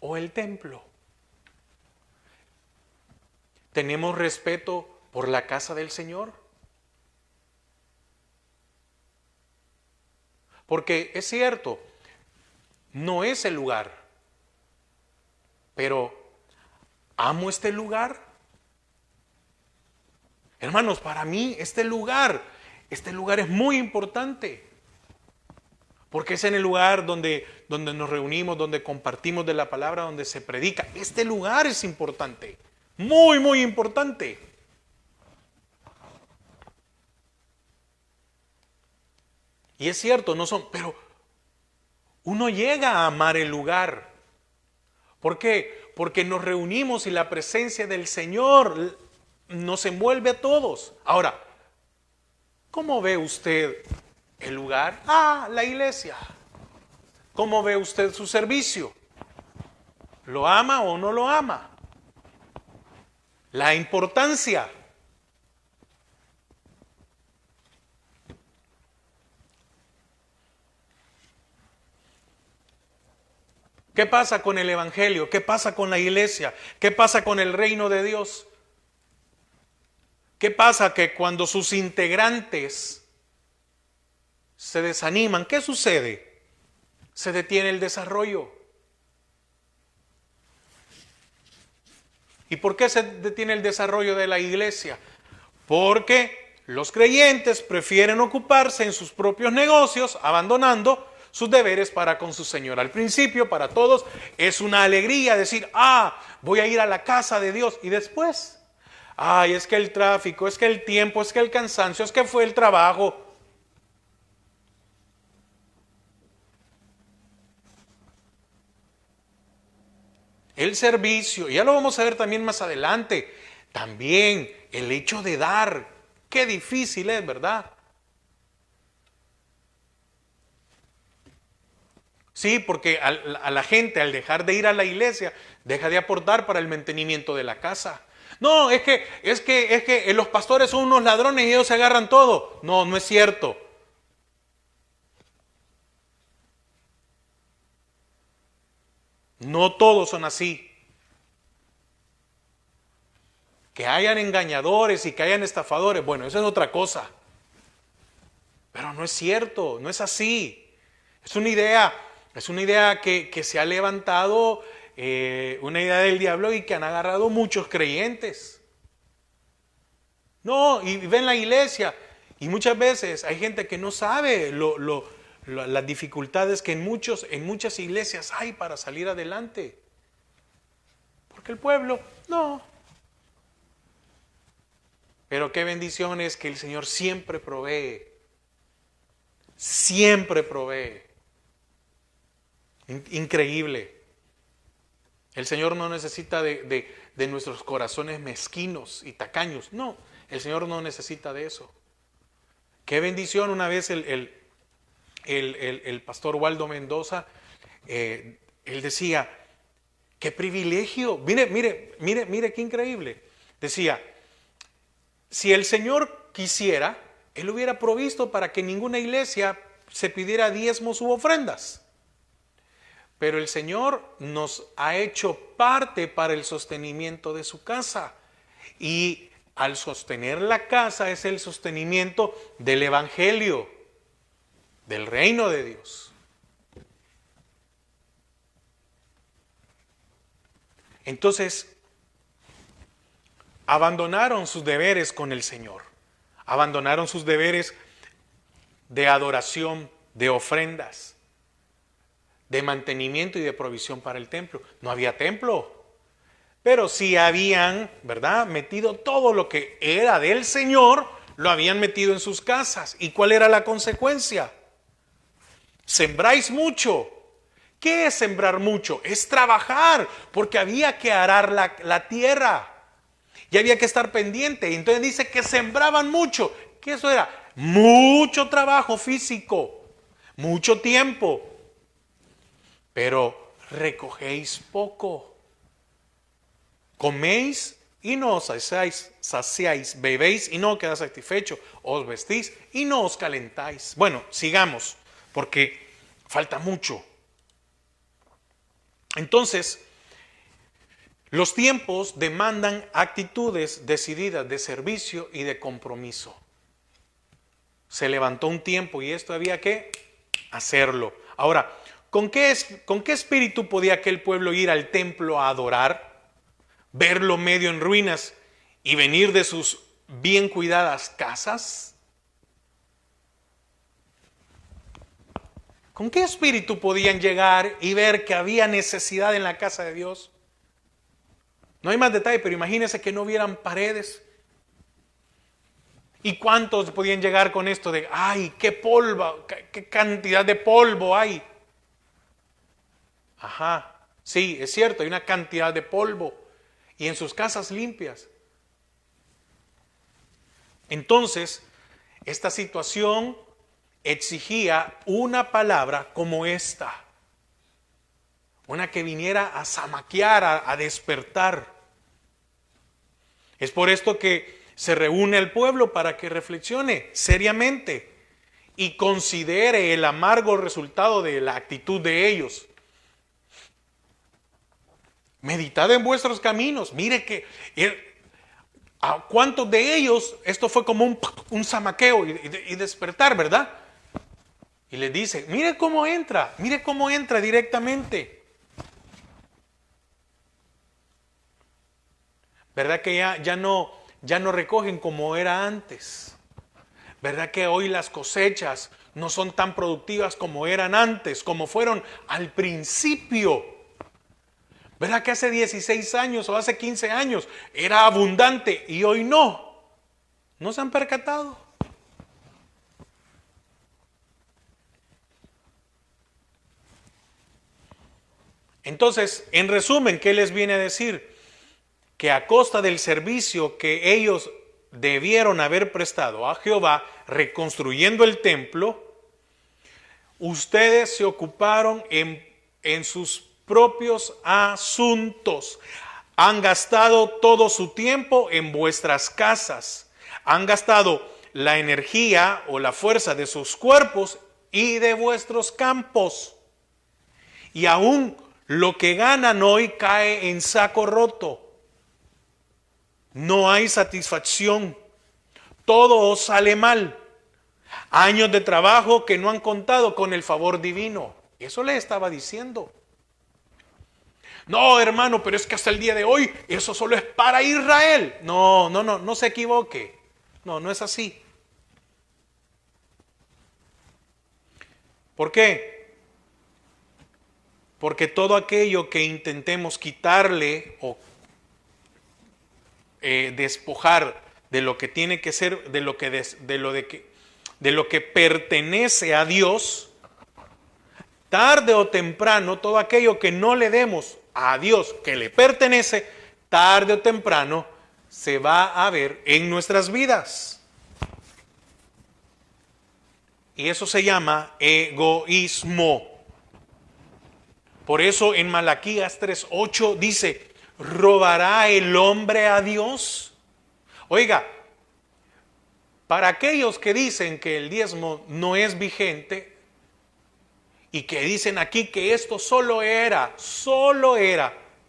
o el templo? ¿Tenemos respeto por la casa del Señor? Porque es cierto, no es el lugar, pero amo este lugar. Hermanos, para mí este lugar es muy importante. Porque es en el lugar donde nos reunimos, donde compartimos de la palabra, donde se predica. Este lugar es importante, muy, muy importante. Y es cierto, pero uno llega a amar el lugar. ¿Por qué? Porque nos reunimos y la presencia del Señor nos envuelve a todos. Ahora, ¿cómo ve usted el lugar? La iglesia. ¿Cómo ve usted su servicio? ¿Lo ama o no lo ama? La importancia. ¿Qué pasa con el evangelio? ¿Qué pasa con la iglesia? ¿Qué pasa con el reino de Dios? ¿Qué pasa que cuando sus integrantes se desaniman, qué sucede? Se detiene el desarrollo. ¿Y por qué se detiene el desarrollo de la iglesia? Porque los creyentes prefieren ocuparse en sus propios negocios, abandonando sus deberes para con su Señor. Al principio, para todos, es una alegría decir, voy a ir a la casa de Dios. Y después, es que el tráfico, es que el tiempo, es que el cansancio, es que fue el trabajo. El servicio, ya lo vamos a ver también más adelante. También el hecho de dar, qué difícil es, ¿verdad? Sí, porque a la gente al dejar de ir a la iglesia, deja de aportar para el mantenimiento de la casa. No, es que los pastores son unos ladrones y ellos se agarran todo. No, no es cierto. No todos son así. Que hayan engañadores y que hayan estafadores, bueno, eso es otra cosa. Pero no es cierto, no es así. Es una idea que se ha levantado, una idea del diablo y que han agarrado muchos creyentes. No, y ven la iglesia. Y muchas veces hay gente que no sabe las dificultades que en muchas iglesias hay para salir adelante. Porque el pueblo, no. Pero qué bendición es que el Señor siempre provee. Siempre provee. Increíble. El Señor no necesita de nuestros corazones mezquinos y tacaños. No, el Señor no necesita de eso. Qué bendición. Una vez el pastor Waldo Mendoza, él decía, qué privilegio. Mire qué increíble. Decía, si el Señor quisiera, Él hubiera provisto para que ninguna iglesia se pidiera diezmos u ofrendas. Pero el Señor nos ha hecho parte para el sostenimiento de su casa. Y al sostener la casa es el sostenimiento del evangelio, del reino de Dios. Entonces, abandonaron sus deberes con el Señor. Abandonaron sus deberes de adoración, de ofrendas, de mantenimiento y de provisión para el templo. No había templo, pero sí habían, ¿verdad?, metido todo lo que era del Señor, lo habían metido en sus casas. ¿Y cuál era la consecuencia? Sembráis mucho. ¿Qué es sembrar mucho? Es trabajar, porque había que arar la tierra. Y había que estar pendiente. Y entonces dice que sembraban mucho. ¿Qué eso era? Mucho trabajo físico, mucho tiempo. Pero recogéis poco. Coméis y no os saciáis. Bebéis y no quedáis satisfechos. Os vestís y no os calentáis. Bueno, sigamos, porque falta mucho. Entonces, los tiempos demandan actitudes decididas de servicio y de compromiso. Se levantó un tiempo y esto había que hacerlo. Ahora, ¿con qué espíritu podía aquel pueblo ir al templo a adorar, verlo medio en ruinas y venir de sus bien cuidadas casas? ¿Con qué espíritu podían llegar y ver que había necesidad en la casa de Dios? No hay más detalle, pero imagínense que no hubieran paredes. ¿Y cuántos podían llegar con esto de, qué polvo, qué cantidad de polvo hay? Ajá, sí, es cierto, hay una cantidad de polvo. Y en sus casas limpias. Entonces, esta situación exigía una palabra como esta, una que viniera a zamaquear, a despertar. Es por esto que se reúne el pueblo para que reflexione seriamente y considere el amargo resultado de la actitud de ellos. Meditad en vuestros caminos. Mire que a cuántos de ellos esto fue como un zamaqueo y despertar, ¿verdad? Y les dice, mire cómo entra directamente. ¿Verdad que ya no recogen como era antes? ¿Verdad que hoy las cosechas no son tan productivas como eran antes, como fueron al principio? ¿Verdad que hace 16 años o hace 15 años era abundante y hoy no? ¿No se han percatado? Entonces, en resumen, ¿qué les viene a decir? Que a costa del servicio que ellos debieron haber prestado a Jehová, reconstruyendo el templo, ustedes se ocuparon en sus propios asuntos. Han gastado todo su tiempo en vuestras casas. Han gastado la energía o la fuerza de sus cuerpos y de vuestros campos. Y aún lo que ganan hoy cae en saco roto. No hay satisfacción. Todo os sale mal. Años de trabajo que no han contado con el favor divino. Eso le estaba diciendo. No, hermano, pero es que hasta el día de hoy eso solo es para Israel. No se equivoque. No es así. ¿Por qué? Porque todo aquello que intentemos quitarle o despojar de lo que tiene que ser, de lo que pertenece a Dios, tarde o temprano, todo aquello que no le demos a Dios que le pertenece, tarde o temprano se va a ver en nuestras vidas. Y eso se llama egoísmo. Por eso en Malaquías 3:8 dice, ¿robará el hombre a Dios? Oiga, para aquellos que dicen que el diezmo no es vigente y que dicen aquí que esto solo era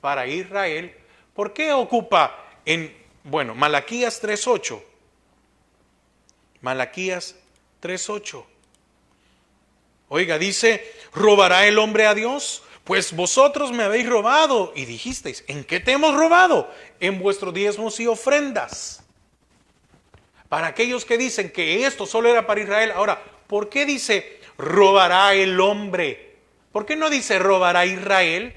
para Israel, ¿por qué ocupa Malaquías 3:8? Malaquías 3:8. Oiga, dice, ¿robará el hombre a Dios? Pues vosotros me habéis robado. Y dijisteis, ¿en qué te hemos robado? En vuestros diezmos y ofrendas. Para aquellos que dicen que esto solo era para Israel. Ahora, ¿por qué dice robará el hombre? ¿Por qué no dice robará Israel?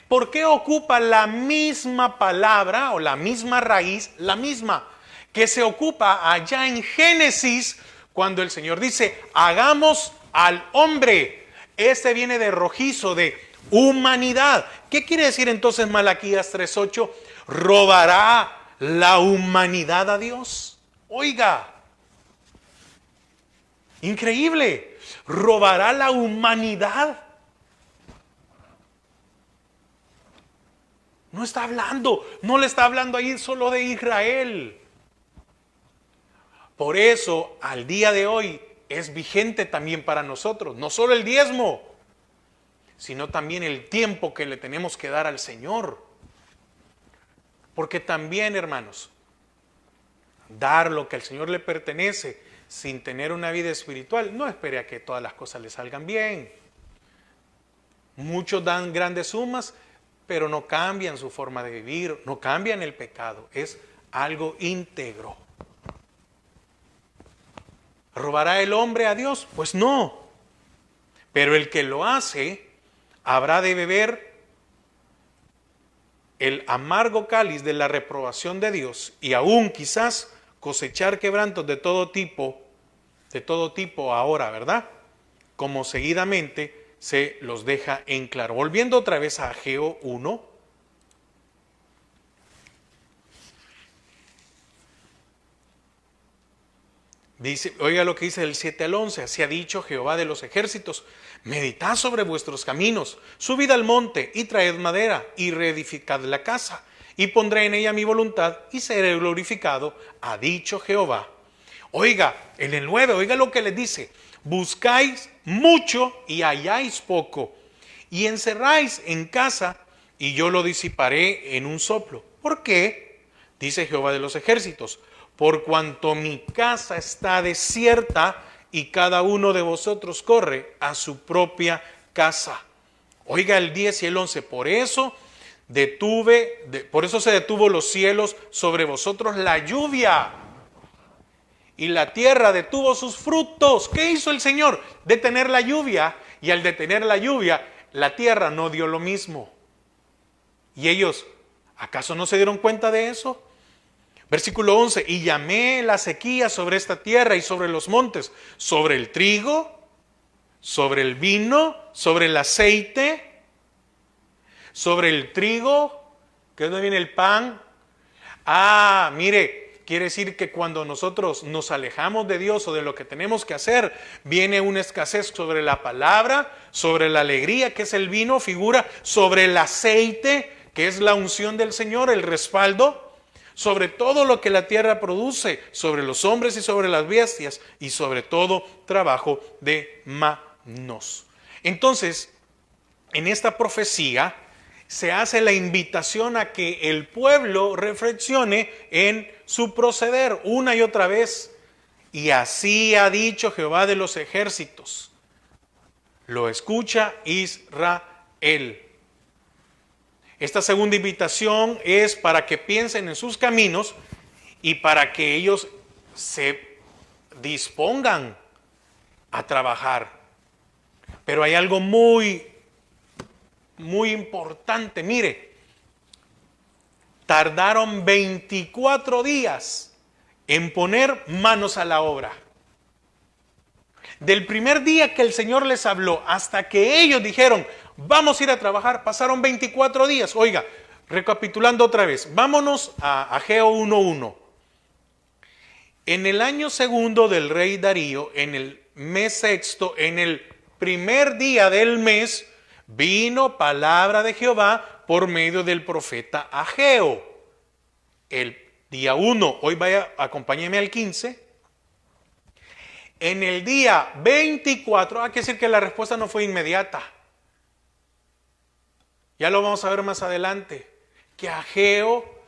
¿Por qué ocupa la misma palabra o la misma raíz, la misma que se ocupa allá en Génesis cuando el Señor dice hagamos al hombre? Este viene de rojizo, de humanidad. ¿Qué quiere decir entonces Malaquías 3:8? ¿Robará la humanidad a Dios? Oiga, increíble. ¿Robará la humanidad? No le está hablando ahí solo de Israel. Por eso, al día de hoy, es vigente también para nosotros, no solo el diezmo, sino también el tiempo que le tenemos que dar al Señor. Porque también, hermanos, dar lo que al Señor le pertenece sin tener una vida espiritual, no espere a que todas las cosas le salgan bien. Muchos dan grandes sumas, pero no cambian su forma de vivir, no cambian el pecado, es algo íntegro. ¿Robará el hombre a Dios? Pues no. Pero el que lo hace habrá de beber el amargo cáliz de la reprobación de Dios y aún quizás cosechar quebrantos de todo tipo ahora, ¿verdad? Como seguidamente se los deja en claro. Volviendo otra vez a Ageo 1. Dice, oiga lo que dice del 7 al 11, así ha dicho Jehová de los ejércitos, meditad sobre vuestros caminos, subid al monte y traed madera y reedificad la casa, y pondré en ella mi voluntad y seré glorificado, ha dicho Jehová. Oiga, en el 9, oiga lo que les dice, buscáis mucho y halláis poco, y encerráis en casa y yo lo disiparé en un soplo. ¿Por qué? Dice Jehová de los ejércitos, por cuanto mi casa está desierta y cada uno de vosotros corre a su propia casa. Oiga el 10 y el 11, por eso se detuvo los cielos sobre vosotros la lluvia y la tierra detuvo sus frutos. ¿Qué hizo el Señor? Detener la lluvia, y al detener la lluvia, la tierra no dio lo mismo. ¿Y ellos, acaso no se dieron cuenta de eso? Versículo 11, y llamé la sequía sobre esta tierra y sobre los montes, sobre el trigo, sobre el vino, sobre el aceite, sobre el trigo, que es donde viene el pan. Ah, mire, quiere decir que cuando nosotros nos alejamos de Dios o de lo que tenemos que hacer, viene una escasez sobre la palabra, sobre la alegría, que es el vino, figura, sobre el aceite, que es la unción del Señor, el respaldo, sobre todo lo que la tierra produce, sobre los hombres y sobre las bestias, y sobre todo trabajo de manos. Entonces, en esta profecía se hace la invitación a que el pueblo reflexione en su proceder una y otra vez. Y así ha dicho Jehová de los ejércitos. Lo escucha Israel. Esta segunda invitación es para que piensen en sus caminos y para que ellos se dispongan a trabajar. Pero hay algo muy importante. Mire, tardaron 24 días en poner manos a la obra. Del primer día que el Señor les habló hasta que ellos dijeron, vamos a ir a trabajar, pasaron 24 días. Oiga, recapitulando otra vez, vámonos a Ageo 1:1. En el año segundo del rey Darío, en el mes sexto, en el primer día del mes, vino palabra de Jehová por medio del profeta Ageo. El día 1, hoy vaya, acompáñeme al 15. En el día 24, hay que decir que la respuesta no fue inmediata. Ya lo vamos a ver más adelante. Que Ageo,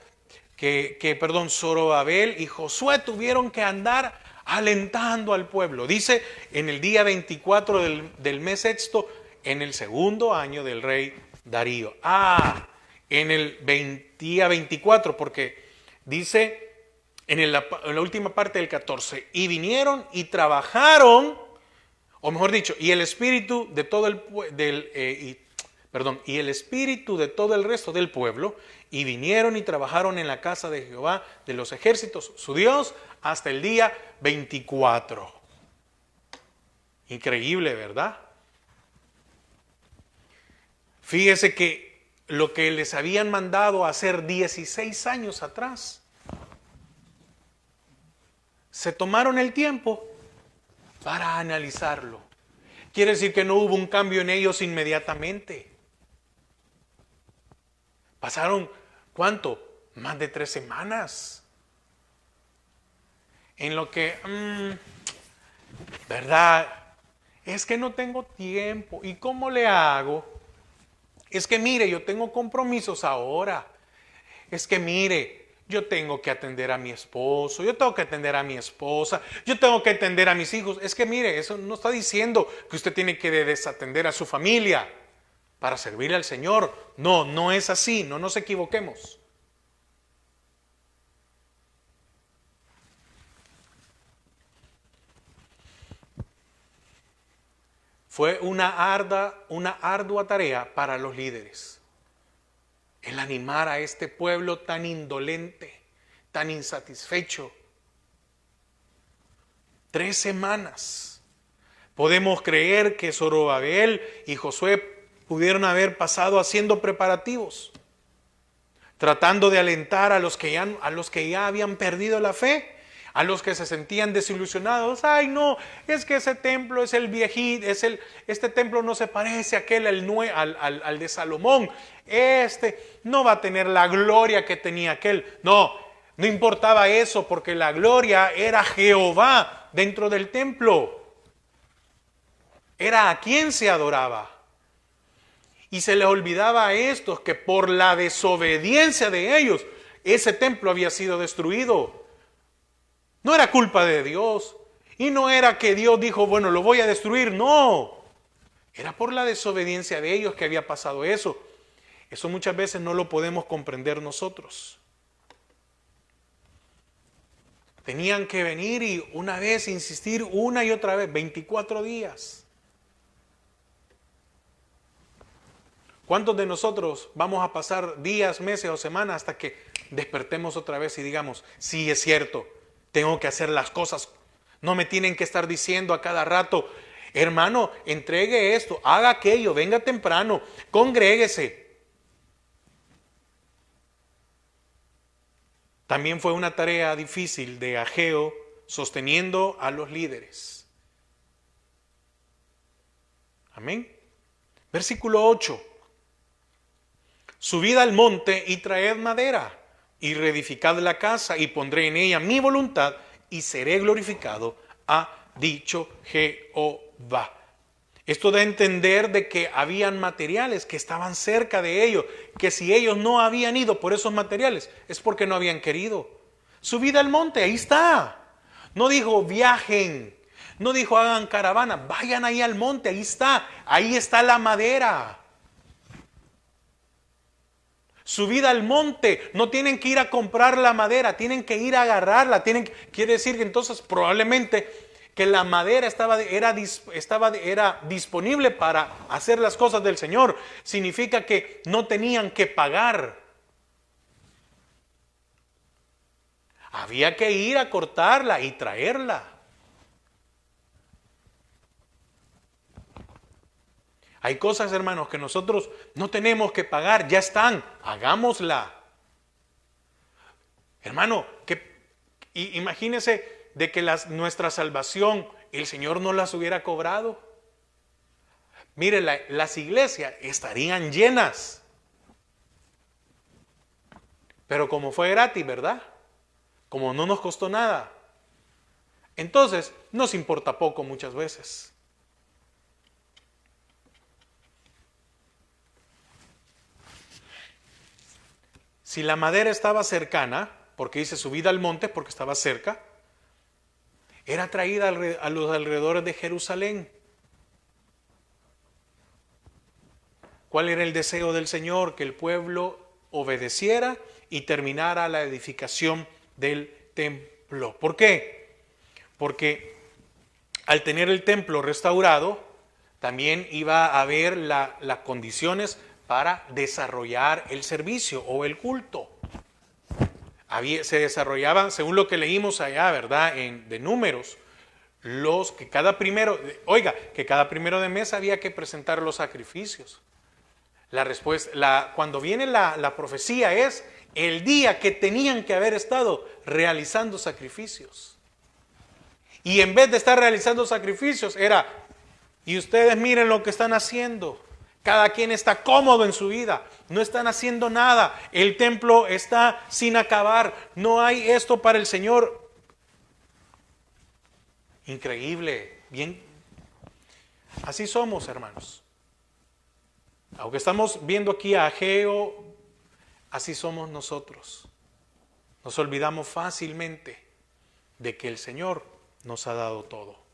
Zorobabel y Josué tuvieron que andar alentando al pueblo. Dice, en el día 24 del mes sexto, en el segundo año del rey Darío. En el día 24, porque dice en la última parte del 14, y vinieron y trabajaron, o mejor dicho, y el espíritu de todo y el espíritu de todo el resto del pueblo, y vinieron y trabajaron en la casa de Jehová de los ejércitos, su Dios, hasta el día 24. Increíble, ¿verdad? Fíjese que lo que les habían mandado hacer 16 años atrás, se tomaron el tiempo para analizarlo. Quiere decir que no hubo un cambio en ellos inmediatamente. Pasaron, ¿cuánto? Más de 3 semanas. En lo que, ¿verdad? Es que no tengo tiempo. ¿Y cómo le hago? Es que mire, yo tengo compromisos ahora. Es que mire, yo tengo que atender a mi esposo, yo tengo que atender a mi esposa, yo tengo que atender a mis hijos. Es que mire, eso no está diciendo que usted tiene que desatender a su familia para servir al Señor. No, no es así, no nos equivoquemos. Fue una ardua tarea para los líderes el animar a este pueblo tan indolente, tan insatisfecho. 3 semanas. Podemos creer que Zorobabel y Josué pudieron haber pasado haciendo preparativos, tratando de alentar a los que ya habían perdido la fe, A los que se sentían desilusionados, ay no, es que ese templo es el viejito, este templo no se parece a aquel, al de Salomón, este no va a tener la gloria que tenía aquel. No, no importaba eso, porque la gloria era Jehová dentro del templo. Era a quien se adoraba. Y se les olvidaba a estos que por la desobediencia de ellos, ese templo había sido destruido. No era culpa de Dios. Y no era que Dios dijo, bueno, lo voy a destruir. No. Era por la desobediencia de ellos que había pasado eso. Eso muchas veces no lo podemos comprender nosotros. Tenían que venir y una vez insistir una y otra vez, 24 días. ¿Cuántos de nosotros vamos a pasar días, meses o semanas hasta que despertemos otra vez y digamos, sí, es cierto, tengo que hacer las cosas, no me tienen que estar diciendo a cada rato, hermano, entregue esto, haga aquello, venga temprano, congréguese? También fue una tarea difícil de Ageo sosteniendo a los líderes. Amén. Versículo 8. Subid al monte y traed madera, y reedificad la casa, y pondré en ella mi voluntad, y seré glorificado, ha dicho Jehová. Esto da a entender de que habían materiales que estaban cerca de ellos, que si ellos no habían ido por esos materiales, es porque no habían querido. Subid al monte, ahí está. No dijo viajen, no dijo hagan caravana, vayan ahí al monte, ahí está la madera. Subid al monte, no tienen que ir a comprar la madera, tienen que ir a agarrarla. Quiere decir que entonces probablemente que la madera era disponible para hacer las cosas del Señor. Significa que no tenían que pagar. Había que ir a cortarla y traerla. Hay cosas, hermanos, que nosotros no tenemos que pagar, ya están, hagámosla. Hermano, imagínese de que nuestra salvación, el Señor no las hubiera cobrado. Mire, las iglesias estarían llenas. Pero como fue gratis, ¿verdad? Como no nos costó nada. Entonces, nos importa poco muchas veces. Si la madera estaba cercana, porque dice subida al monte, porque estaba cerca, era traída a los alrededores de Jerusalén. ¿Cuál era el deseo del Señor? Que el pueblo obedeciera y terminara la edificación del templo. ¿Por qué? Porque al tener el templo restaurado, también iba a haber las condiciones para desarrollar el servicio o el culto. Se desarrollaban, según lo que leímos allá, ¿verdad? De Números, que cada primero de mes había que presentar los sacrificios. La respuesta, cuando viene la profecía es el día que tenían que haber estado realizando sacrificios. Y en vez de estar realizando sacrificios y ustedes miren lo que están haciendo. Cada quien está cómodo en su vida, no están haciendo nada, el templo está sin acabar, no hay esto para el Señor. Increíble, bien. Así somos, hermanos. Aunque estamos viendo aquí a Ageo, así somos nosotros. Nos olvidamos fácilmente de que el Señor nos ha dado todo.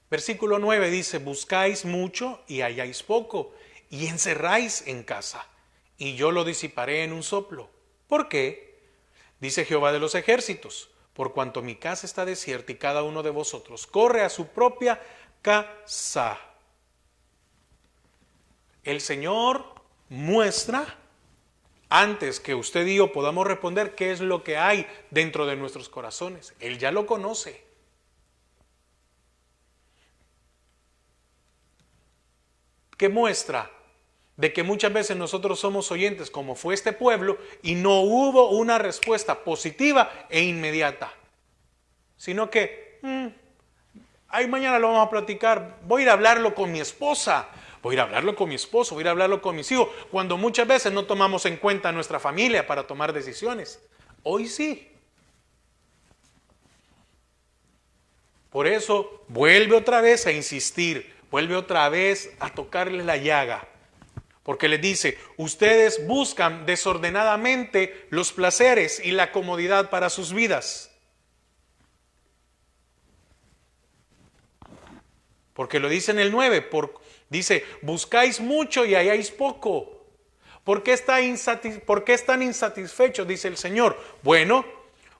Versículo 9 dice, buscáis mucho y halláis poco, y encerráis en casa, y yo lo disiparé en un soplo. ¿Por qué? Dice Jehová de los ejércitos, por cuanto mi casa está desierta y cada uno de vosotros corre a su propia casa. El Señor muestra, antes que usted y yo podamos responder qué es lo que hay dentro de nuestros corazones. Él ya lo conoce. ¿Qué muestra? de que muchas veces nosotros somos oyentes como fue este pueblo y no hubo una respuesta positiva e inmediata, sino que ahí mañana lo vamos a platicar, voy a ir a hablarlo con mi esposa, voy a ir a hablarlo con mi esposo, voy a ir a hablarlo con mis hijos, cuando muchas veces no tomamos en cuenta a nuestra familia para tomar decisiones. Hoy sí. Por eso vuelve otra vez a insistir, vuelve otra vez a tocarles la llaga. Porque les dice, ustedes buscan desordenadamente los placeres y la comodidad para sus vidas. Porque lo dice en el 9, dice, buscáis mucho y halláis poco. ¿Por qué están insatisfechos? Dice el Señor. Bueno,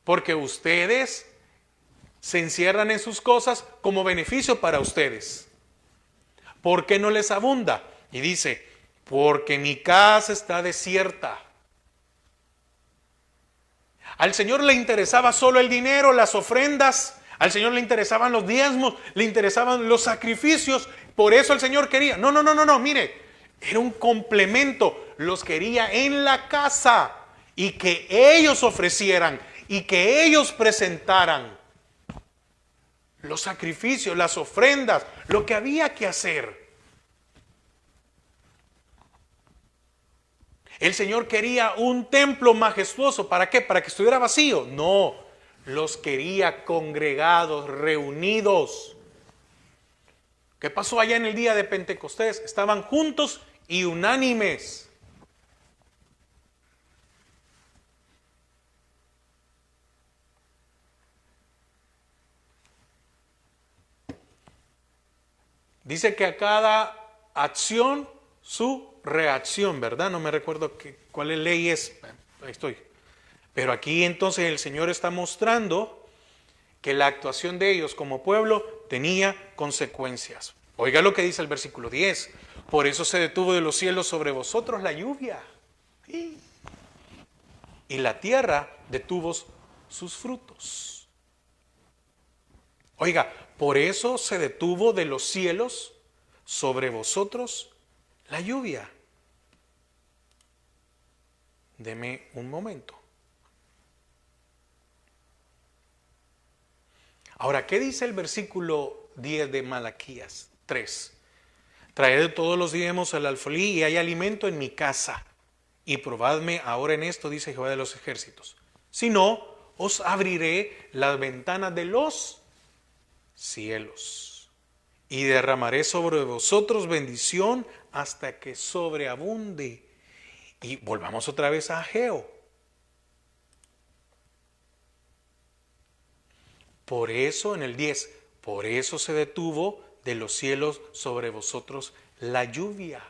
porque ustedes se encierran en sus cosas como beneficio para ustedes. ¿Por qué no les abunda? Y dice, porque mi casa está desierta. Al Señor le interesaba solo el dinero, las ofrendas. Al Señor le interesaban los diezmos, le interesaban los sacrificios. Por eso el Señor quería. No, mire, era un complemento. Los quería en la casa y que ellos ofrecieran y que ellos presentaran los sacrificios, las ofrendas, lo que había que hacer. El Señor quería un templo majestuoso. ¿Para qué? ¿Para que estuviera vacío? No, los quería congregados, reunidos. ¿Qué pasó allá en el día de Pentecostés? Estaban juntos y unánimes. Dice que a cada acción su reacción, ¿verdad? No me recuerdo cuál ley es. Ahí estoy. Pero aquí entonces el Señor está mostrando que la actuación de ellos como pueblo tenía consecuencias. Oiga lo que dice el versículo 10. Por eso se detuvo de los cielos sobre vosotros la lluvia. Y la tierra detuvo sus frutos. Oiga, por eso se detuvo de los cielos sobre vosotros la lluvia. Deme un momento. Ahora, ¿qué dice el versículo 10 de Malaquías 3? Traed todos los diezmos al alfolí y hay alimento en mi casa. Y probadme ahora en esto, dice Jehová de los ejércitos. Si no, os abriré las ventanas de los cielos y derramaré sobre vosotros bendición hasta que sobreabunde. Y volvamos otra vez a Ageo. Por eso en el 10, por eso se detuvo de los cielos sobre vosotros la lluvia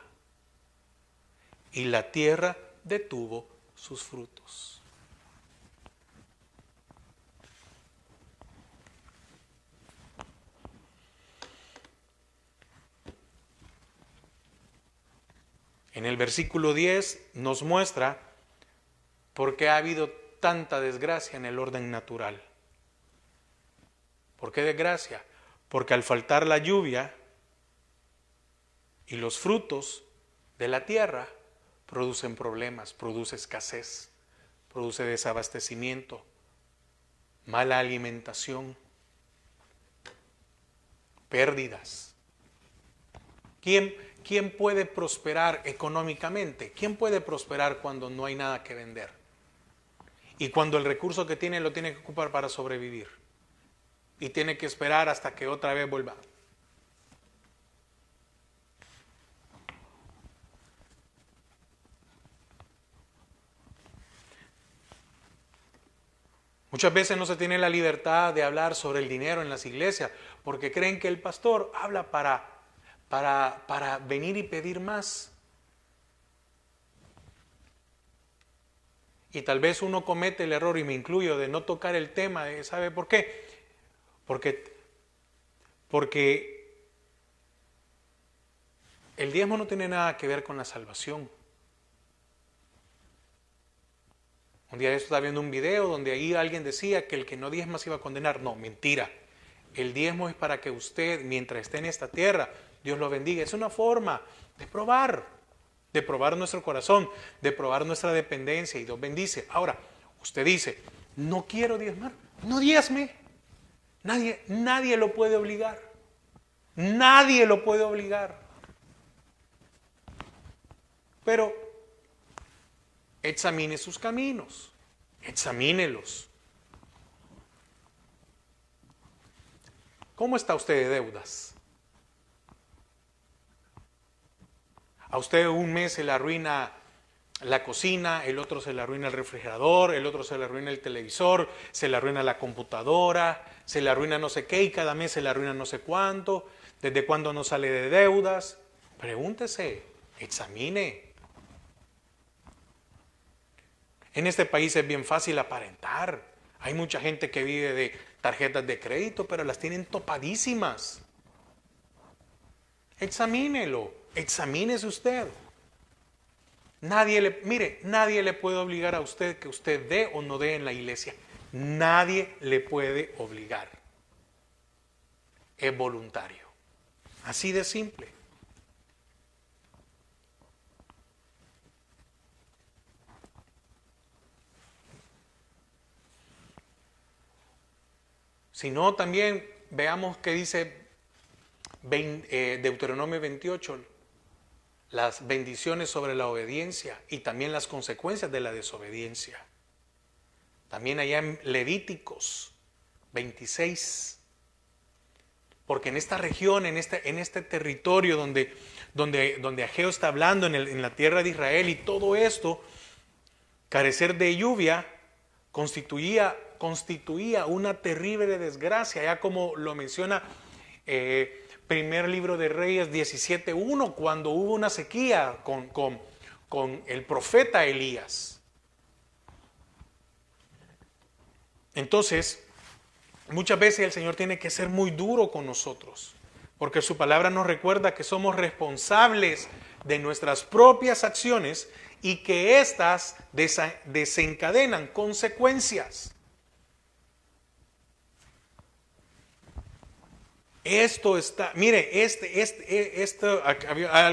y la tierra detuvo sus frutos. En el versículo 10 nos muestra por qué ha habido tanta desgracia en el orden natural. ¿Por qué desgracia? Porque al faltar la lluvia y los frutos de la tierra producen problemas, produce escasez, produce desabastecimiento, mala alimentación, pérdidas. ¿Quién puede prosperar económicamente? ¿Quién puede prosperar cuando no hay nada que vender? Y cuando el recurso que tiene lo tiene que ocupar para sobrevivir. Y tiene que esperar hasta que otra vez vuelva. Muchas veces no se tiene la libertad de hablar sobre el dinero en las iglesias porque creen que el pastor habla para venir y pedir más. Y tal vez uno comete el error, y me incluyo, de no tocar el tema. ¿Sabe por qué? Porque el diezmo no tiene nada que ver con la salvación. Un día estaba viendo un video donde ahí alguien decía que el que no diezma se iba a condenar. No, mentira. El diezmo es para que usted, mientras esté en esta tierra, Dios lo bendiga. Es una forma de probar. de probar nuestro corazón, de probar nuestra dependencia, y Dios bendice. Ahora, usted dice, no quiero diezmar, no diezme. Nadie lo puede obligar. Nadie lo puede obligar. Pero examine sus caminos, examínelos. ¿Cómo está usted de deudas? A usted un mes se le arruina la cocina, el otro se le arruina el refrigerador, el otro se le arruina el televisor, se le arruina la computadora, se le arruina no sé qué y cada mes se le arruina no sé cuánto. ¿Desde cuándo no sale de deudas? Pregúntese, examine. En este país es bien fácil aparentar. Hay mucha gente que vive de tarjetas de crédito, pero las tienen topadísimas. Examínelo, examínese usted. Nadie le puede obligar a usted que usted dé o no dé en la iglesia. Nadie le puede obligar. Es voluntario. Así de simple. Si no, también veamos qué dice Deuteronomio 28, las bendiciones sobre la obediencia y también las consecuencias de la desobediencia. También allá en Levíticos 26, porque en esta región, en este territorio donde Ageo está hablando, en la tierra de Israel, y todo esto, carecer de lluvia constituía una terrible desgracia, ya como lo menciona primer libro de Reyes 17:1, cuando hubo una sequía con el profeta Elías. Entonces, muchas veces el Señor tiene que ser muy duro con nosotros, porque su palabra nos recuerda que somos responsables de nuestras propias acciones y que éstas desencadenan consecuencias. Esto está, mire,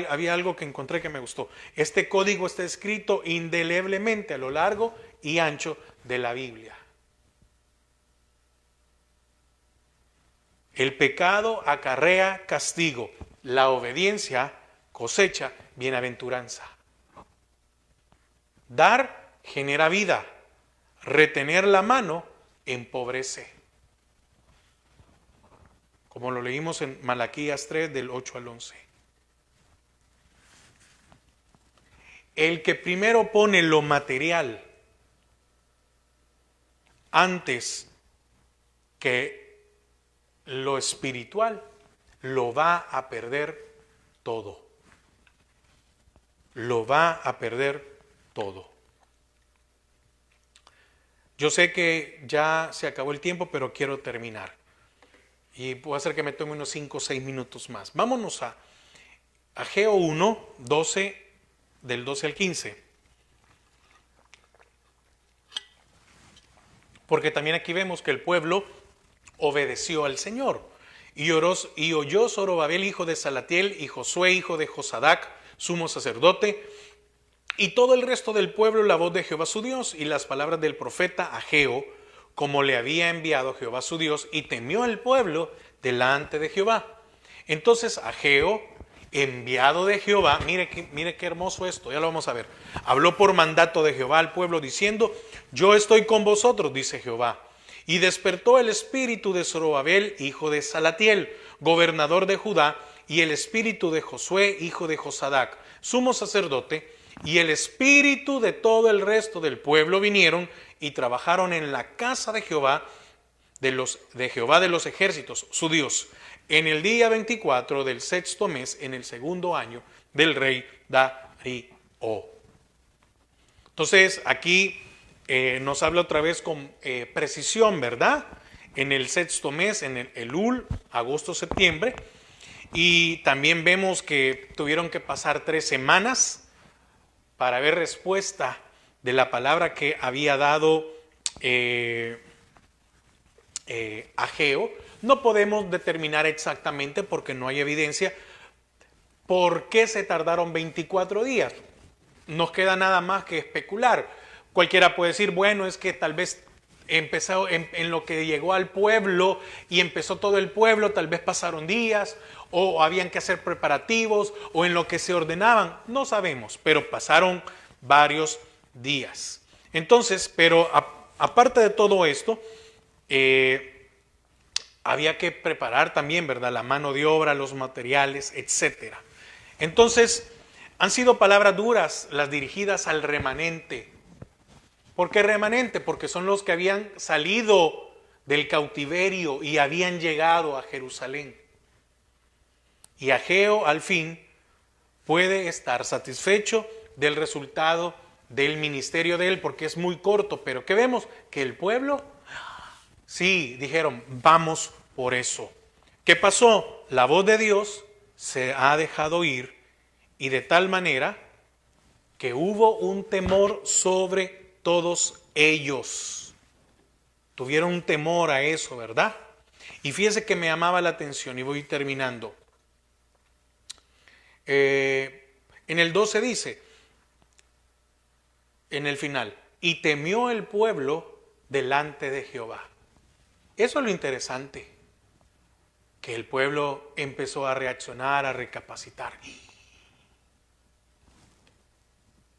había algo que encontré que me gustó. Este código está escrito indeleblemente a lo largo y ancho de la Biblia. El pecado acarrea castigo, la obediencia cosecha bienaventuranza. Dar genera vida, retener la mano empobrece. Como lo leímos en Malaquías 3 del 8 al 11. El que primero pone lo material antes que lo espiritual, lo va a perder todo. Lo va a perder todo. Yo sé que ya se acabó el tiempo, pero quiero terminar. Y puedo hacer que me tome unos 5 o 6 minutos más. Vámonos a Ageo 1, 12, del 12 al 15. Porque también aquí vemos que el pueblo obedeció al Señor. Y oyó Zorobabel, hijo de Salatiel, y Josué, hijo de Josadac, sumo sacerdote, y todo el resto del pueblo la voz de Jehová su Dios, y las palabras del profeta Ageo, como le había enviado Jehová su Dios, y temió el pueblo delante de Jehová. Entonces Ageo, enviado de Jehová, mire qué hermoso esto, ya lo vamos a ver, habló por mandato de Jehová al pueblo diciendo, yo estoy con vosotros, dice Jehová. Y despertó el espíritu de Zorobabel, hijo de Salatiel, gobernador de Judá, y el espíritu de Josué, hijo de Josadac, sumo sacerdote, y el espíritu de todo el resto del pueblo vinieron y trabajaron en la casa de Jehová, de Jehová de los ejércitos, su Dios, en el día 24 del sexto mes, en el segundo año del rey Darío. Entonces, aquí nos habla otra vez con precisión, ¿verdad? En el sexto mes, en el Elul, agosto, septiembre, y también vemos que tuvieron que pasar 3 semanas para ver respuesta de la palabra que había dado Ageo. No podemos determinar exactamente, porque no hay evidencia, por qué se tardaron 24 días. nos queda nada más que especular. Cualquiera puede decir, bueno, es que tal vez empezó en lo que llegó al pueblo y empezó todo el pueblo, tal vez pasaron días o habían que hacer preparativos o en lo que se ordenaban, no sabemos, pero pasaron varios días. Entonces, pero aparte de todo esto, había que preparar también, ¿verdad?, la mano de obra, los materiales, etcétera. Entonces, han sido palabras duras las dirigidas al remanente. ¿Por qué remanente? Porque son los que habían salido del cautiverio y habían llegado a Jerusalén. Y Ageo, al fin, puede estar satisfecho del resultado del ministerio de él, porque es muy corto, pero ¿qué vemos? Que el pueblo, sí, dijeron, vamos por eso. ¿Qué pasó? La voz de Dios se ha dejado oír y de tal manera que hubo un temor sobre todos ellos. Tuvieron un temor a eso, ¿verdad? Y fíjese que me llamaba la atención y voy terminando. En el 12 dice, en el final, y temió el pueblo delante de Jehová. Eso es lo interesante, que el pueblo empezó a reaccionar, a recapacitar.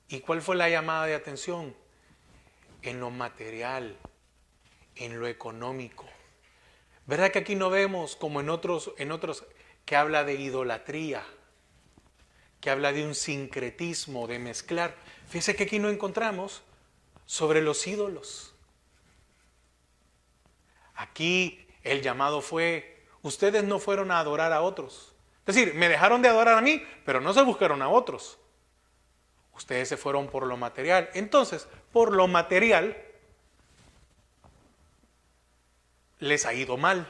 ¿Y cuál fue la llamada de atención? En lo material, en lo económico. ¿Verdad que aquí no vemos como en otros que habla de idolatría, que habla de un sincretismo, de mezclar? Fíjese que aquí no encontramos sobre los ídolos. Aquí el llamado fue, ustedes no fueron a adorar a otros. Es decir, me dejaron de adorar a mí, pero no se buscaron a otros. Ustedes se fueron por lo material. Entonces, por lo material, les ha ido mal.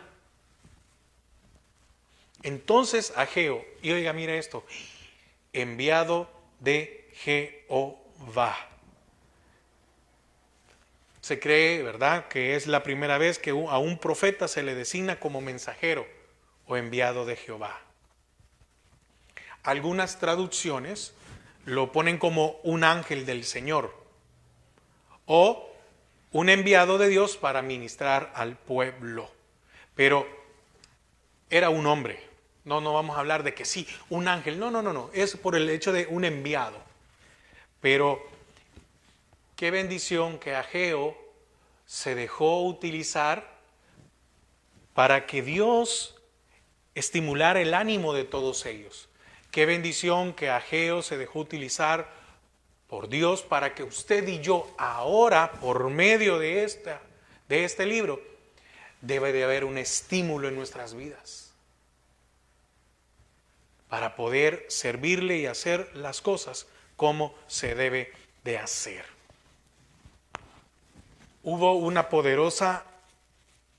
Entonces Ageo, y oiga, mira esto, enviado de Jehová. Se cree, ¿verdad?, que es la primera vez que a un profeta se le designa como mensajero o enviado de Jehová. Algunas traducciones lo ponen como un ángel del Señor o un enviado de Dios para ministrar al pueblo. Pero era un hombre. No vamos a hablar de que sí, un ángel. No. Es por el hecho de un enviado. Pero qué bendición que Ageo se dejó utilizar para que Dios estimulara el ánimo de todos ellos. Qué bendición que Ageo se dejó utilizar por Dios para que usted y yo ahora, por medio de este libro, debe de haber un estímulo en nuestras vidas para poder servirle y hacer las cosas como se debe de hacer. Hubo una poderosa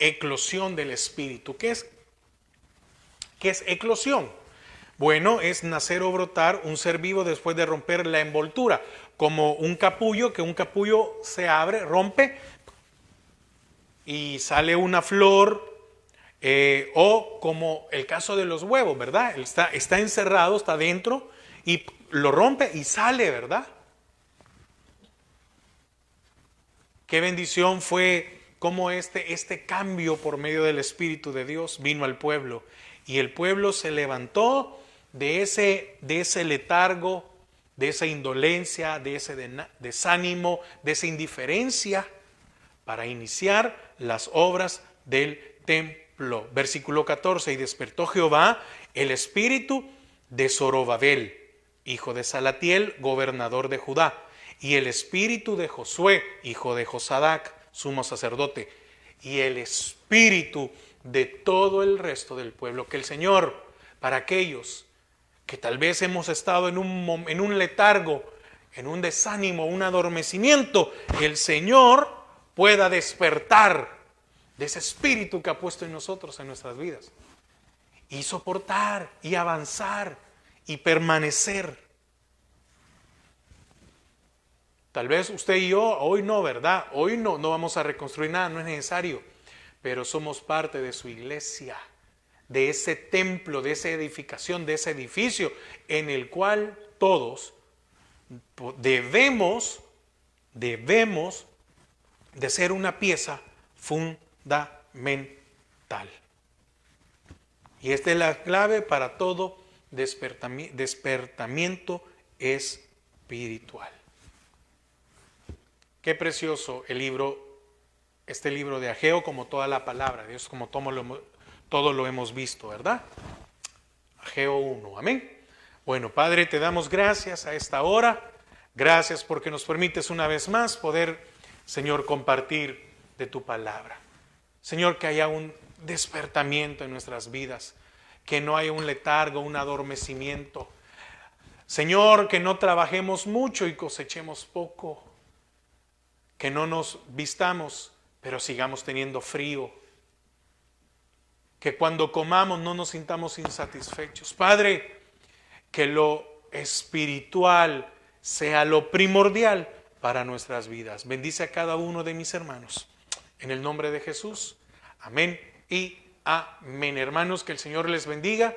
eclosión del Espíritu. ¿Qué es eclosión? Bueno, es nacer o brotar un ser vivo después de romper la envoltura, como un capullo, que un capullo se abre, rompe y sale una flor, o como el caso de los huevos, ¿verdad? Está encerrado, está dentro y lo rompe y sale, ¿verdad? Qué bendición fue cómo este cambio por medio del Espíritu de Dios vino al pueblo y el pueblo se levantó de ese letargo, de esa indolencia, de ese desánimo, de esa indiferencia para iniciar las obras del templo. Versículo 14, y despertó Jehová el espíritu de Zorobabel, hijo de Salatiel, gobernador de Judá, y el espíritu de Josué, hijo de Josadac, sumo sacerdote, y el espíritu de todo el resto del pueblo. Que el Señor, para aquellos que tal vez hemos estado en un letargo, en un desánimo, un adormecimiento, el Señor pueda despertar de ese espíritu que ha puesto en nosotros, en nuestras vidas, y soportar, y avanzar, y permanecer. Tal vez usted y yo, hoy no, ¿verdad? Hoy no vamos a reconstruir nada, no es necesario, pero somos parte de su iglesia, de ese templo, de esa edificación, de ese edificio en el cual todos debemos de ser una pieza fundamental. Y esta es la clave para todo despertamiento espiritual. Qué precioso este libro de Ageo, como toda la palabra de Dios, como todo lo hemos visto, ¿verdad? Ageo 1, amén. Bueno, Padre, te damos gracias a esta hora. Gracias porque nos permites una vez más poder, Señor, compartir de tu palabra. Señor, que haya un despertamiento en nuestras vidas, que no haya un letargo, un adormecimiento. Señor, que no trabajemos mucho y cosechemos poco, que no nos vistamos, pero sigamos teniendo frío, que cuando comamos no nos sintamos insatisfechos. Padre, que lo espiritual sea lo primordial para nuestras vidas. Bendice a cada uno de mis hermanos. En el nombre de Jesús. Amén y amén. Hermanos, que el Señor les bendiga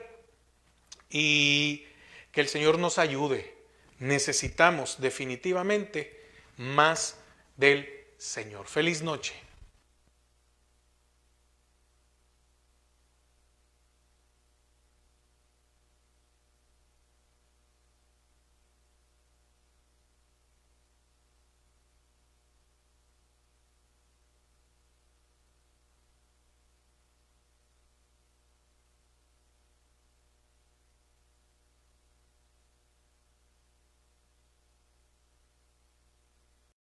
y que el Señor nos ayude. Necesitamos definitivamente más del Señor. Feliz noche.